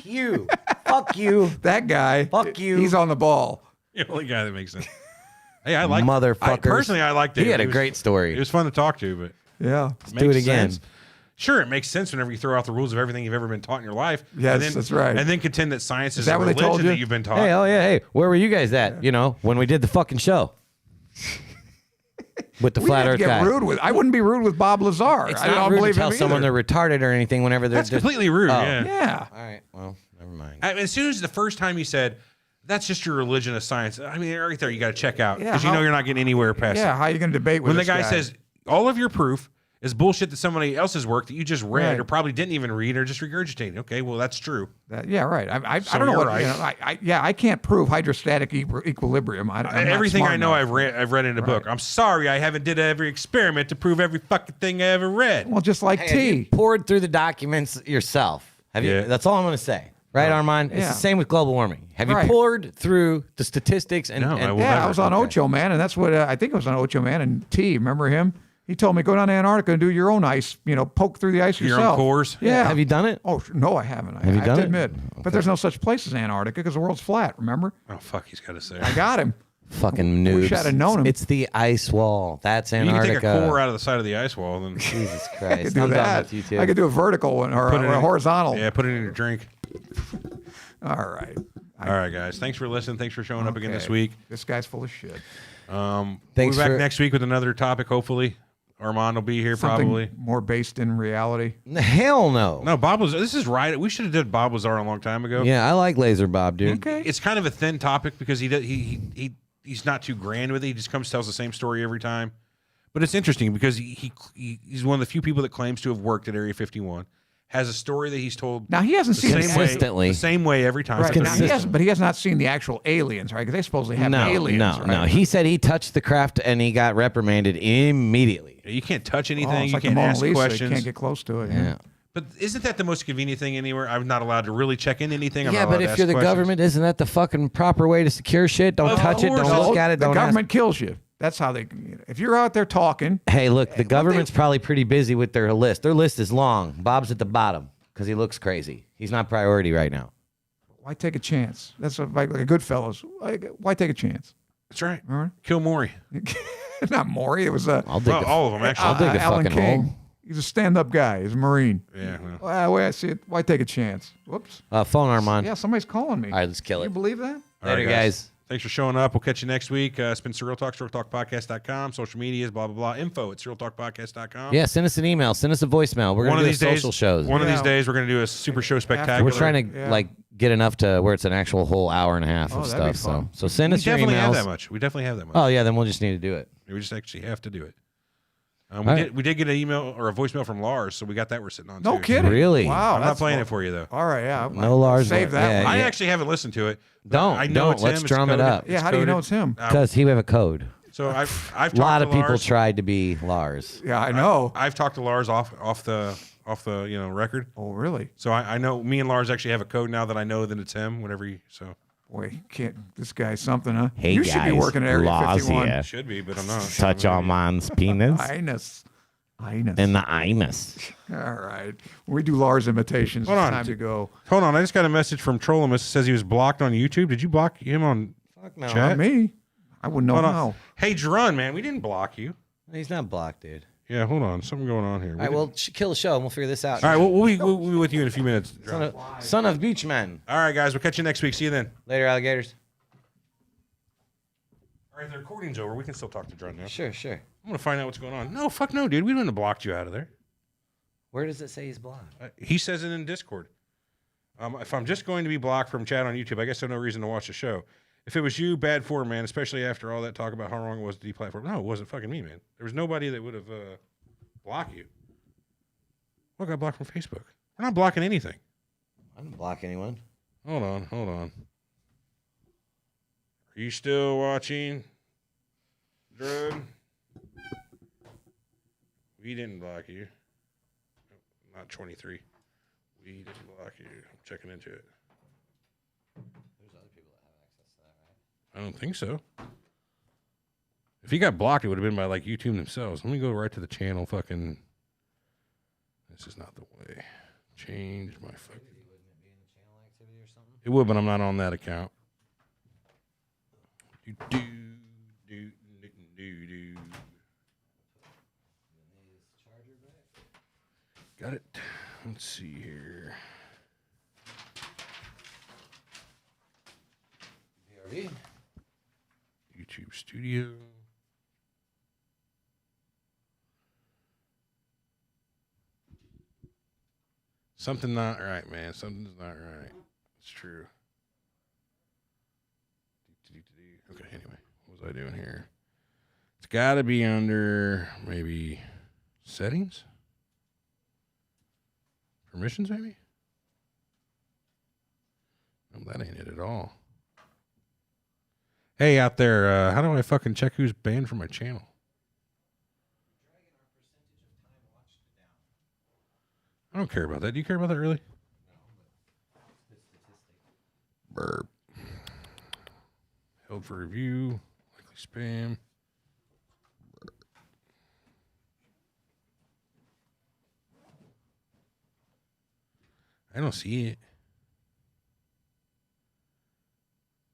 you. Fuck you. That guy. Fuck you. He's on the ball. The only guy that makes sense. Hey, I like Motherfuckers. Personally, I liked it. He had It a was- great story. It was fun to talk to, but Yeah. do makes it again. sense. Sure, it makes sense whenever you throw out the rules of everything you've ever been taught in your life. Yes, and then, that's right. And then contend that science is that a what they religion told you? that you've been taught. Hey, oh yeah, hey, where were you guys at? You know, when we did the fucking show with the We flat didn't Earth get guy. rude with. I wouldn't be rude with Bob Lazar. It's I not don't rude to believe tell him someone either. they're retarded or anything whenever they're That's just. completely rude. Oh. Yeah. Yeah. All right, well, never mind. I mean, as soon as the first time you said, that's just your religion of science, I mean, right there, you got to check out. Yeah, Because you know how- you're not getting anywhere past Yeah. it. How are you going to debate with When the this guy says, all of your proof is bullshit that somebody else's work that you just read Right. or probably didn't even read or just regurgitated. Okay, well, that's true. Yeah, right. I So don't know you're what. right. You know, I can't prove hydrostatic equilibrium. I'm not Everything smart I know, enough. I've read in a book. I'm sorry I haven't did every experiment to prove every fucking thing I ever read. Well, just like Hey, have you tea. poured through the documents yourself? Have you? Yeah. That's all I'm going to say. Right, Armand? It's Yeah. the same with global warming. Have you Right. poured through the statistics and? No, and I will Yeah, never. I was on Okay. Ocho Man, and that's what I think it was on Ocho Man and T. Remember him? He told me go down to Antarctica and do your own ice. You know, poke through the ice Your yourself. own cores? Yeah. Have you done it? Oh no, I haven't. I you have done to it? admit, but there's no such place as Antarctica because the world's flat. Remember? Oh, fuck, he's got to say. I got him. Fucking noobs. Wish I'd have known him. It's the ice wall. That's You can Antarctica. take a core out of the side of the ice wall, then Jesus I Christ. could do I'm done that. with you too. I could do a vertical one or Put it a in- horizontal. yeah, put it in your drink. All right. All right, guys. Thanks for listening. Thanks for showing up again this Okay. week. This guy's full of shit. We'll Thanks be back for- next week with another topic, hopefully. Armand will be here Something probably. more based in reality. Hell no. No, Bob was. This is right. We should have did Bob Lazar a long time ago. Yeah, I like Laser Bob, dude. Okay. It's kind of a thin topic because he's not too grand with it. He just tells the same story every time. But it's interesting because he's one of the few people that claims to have worked at Area 51. Has a story that he's told Now he hasn't the seen same Consistently. way, the same way every time. Right. for Now, 30 years. but he has not seen the actual aliens, right? Because they supposedly have No, aliens. no, right? no. He said he touched the craft and he got reprimanded immediately. You can't touch Oh, anything. it's You like the can't Mona ask Lisa. questions. You can't get close to it. Yeah. But isn't that the most convenient thing anywhere? I'm not allowed to really check in anything. I'm Yeah, not allowed but to if you're ask the questions. government, isn't that the fucking proper way to secure shit? Don't Of touch it. course. Don't look at it. The Don't government kills you. That's how they. If you're out there talking, Hey, look, the government's probably pretty busy with their list. Their list is long. Bob's at the bottom because he looks crazy. He's not priority right now. why take a chance? That's like a Goodfellas. Why take a chance? That's right. All right. Kill Maury. Not Maury. It was I'll dig Well, the, all of them actually. I'll dig the Alan fucking King. hole. He's a stand-up guy. He's a Marine. Yeah. Well. Well, the way I see it, why take a chance? Whoops. Phone Armand. Yeah, somebody's calling me. All right, let's kill Can it. you believe that? All right, Later, guys. Thanks for showing up. We'll catch you next week. It's been Surreal Talk, SurrealTalkPodcast.com, social medias, blah, blah, blah. Info at SurrealTalkPodcast.com. Yeah, send us an email. Send us a voicemail. We're One going of to do these social days, shows. One of Yeah. these days, we're going to do a super show spectacular. We're trying to Yeah. like get enough to where it's an actual whole hour and a half of that'd be stuff. fun. So send We us your definitely have emails. that much. We definitely have that much. Oh yeah, then we'll just need to do it. We just actually have to do it. We All right. did get an email or a voicemail from Lars, so we got that we're sitting on No too. kidding. Really? Wow. I'm not that's playing fun. it for you though. All right. Yeah. No Lars. Save that yeah, one. I yeah. actually haven't listened to it. but Don't, I know don't. it's Let's him. drum it coded. up. Yeah. How do you know coded. it's him? Because he have a code. So I've talked A lot to of people Lars. tried to be Lars. Yeah, I know. I've talked to Lars off the record. Oh, really? So I know me and Lars actually have a code now that I know that it's him whenever he Boy, can't this guy's something, huh? Hey, you should be guys, working at Area Lars 51. here. should be, but I'm not. Touch Armand's penis Highness. and the anus. All right. When we do Lars imitations, Hold it's on. time to go. Hold on, I just got a message from Trollimus. It says he was blocked on YouTube. Did you block him on Fuck no. chat? Not me. I wouldn't know Hold on. how. Hey, Jerron, man, we didn't block you. He's not blocked, dude. Yeah, hold on. Something going on here. All right, well, kill the show and we'll figure this out. All right, we'll be with you in a few minutes. Son of Beachman. All right, guys, we'll catch you next week. See you then. Later, alligators. All right, the recording's over. We can still talk to Drun now. Sure. I'm gonna find out what's going on. No, fuck no, dude. We wouldn't have blocked you out of there. Where does it say he's blocked? He says it in Discord. If I'm just going to be blocked from chat on YouTube, I guess there's no reason to watch the show. If it was you, bad form, man, especially after all that talk about how wrong it was to deplatform. No, it wasn't fucking me, man. There was nobody that would have blocked you. What got blocked from Facebook? We're not blocking anything. I didn't block anyone. Hold on. Are you still watching? Drug? We didn't block you. Not 23. We didn't block you. I'm checking into it. There's other people that have access to that, right? I don't think so. If he got blocked, it would have been by like YouTube themselves. Let me go right to the channel. Fucking. This is not the way. Change my fucking. Wouldn't it be in the channel activity or something? It would, but I'm not on that account. Do. Got it. Let's see here. BRB. YouTube Studio. Something not right, man. Something's not right. It's true. Okay, anyway. What was I doing here? It's got to be under maybe settings? Permissions, maybe? No, that ain't it at all. Hey, out there, how do I fucking check who's banned from my channel? I don't care about that. Do you care about that, really? Burp. Held for review. Likely spam. Burp. I don't see it.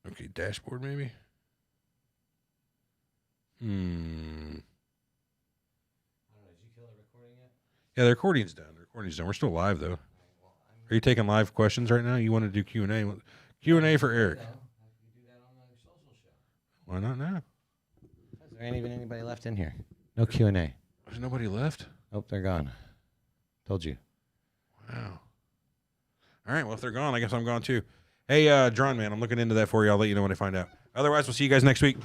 Okay, dashboard maybe? I don't know. Did you kill the recording yet? Yeah, the recording's done. We're still live, though. Are you taking live questions right now? You want to do Q&A? Q&A for Eric. You do that on the social show. Why not now? There ain't even anybody left in here. No Q&A. There's nobody left? Oh, they're gone. Told you. Wow. All right, well, if they're gone, I guess I'm gone, too. Hey, Dron, man, I'm looking into that for you. I'll let you know when I find out. Otherwise, we'll see you guys next week.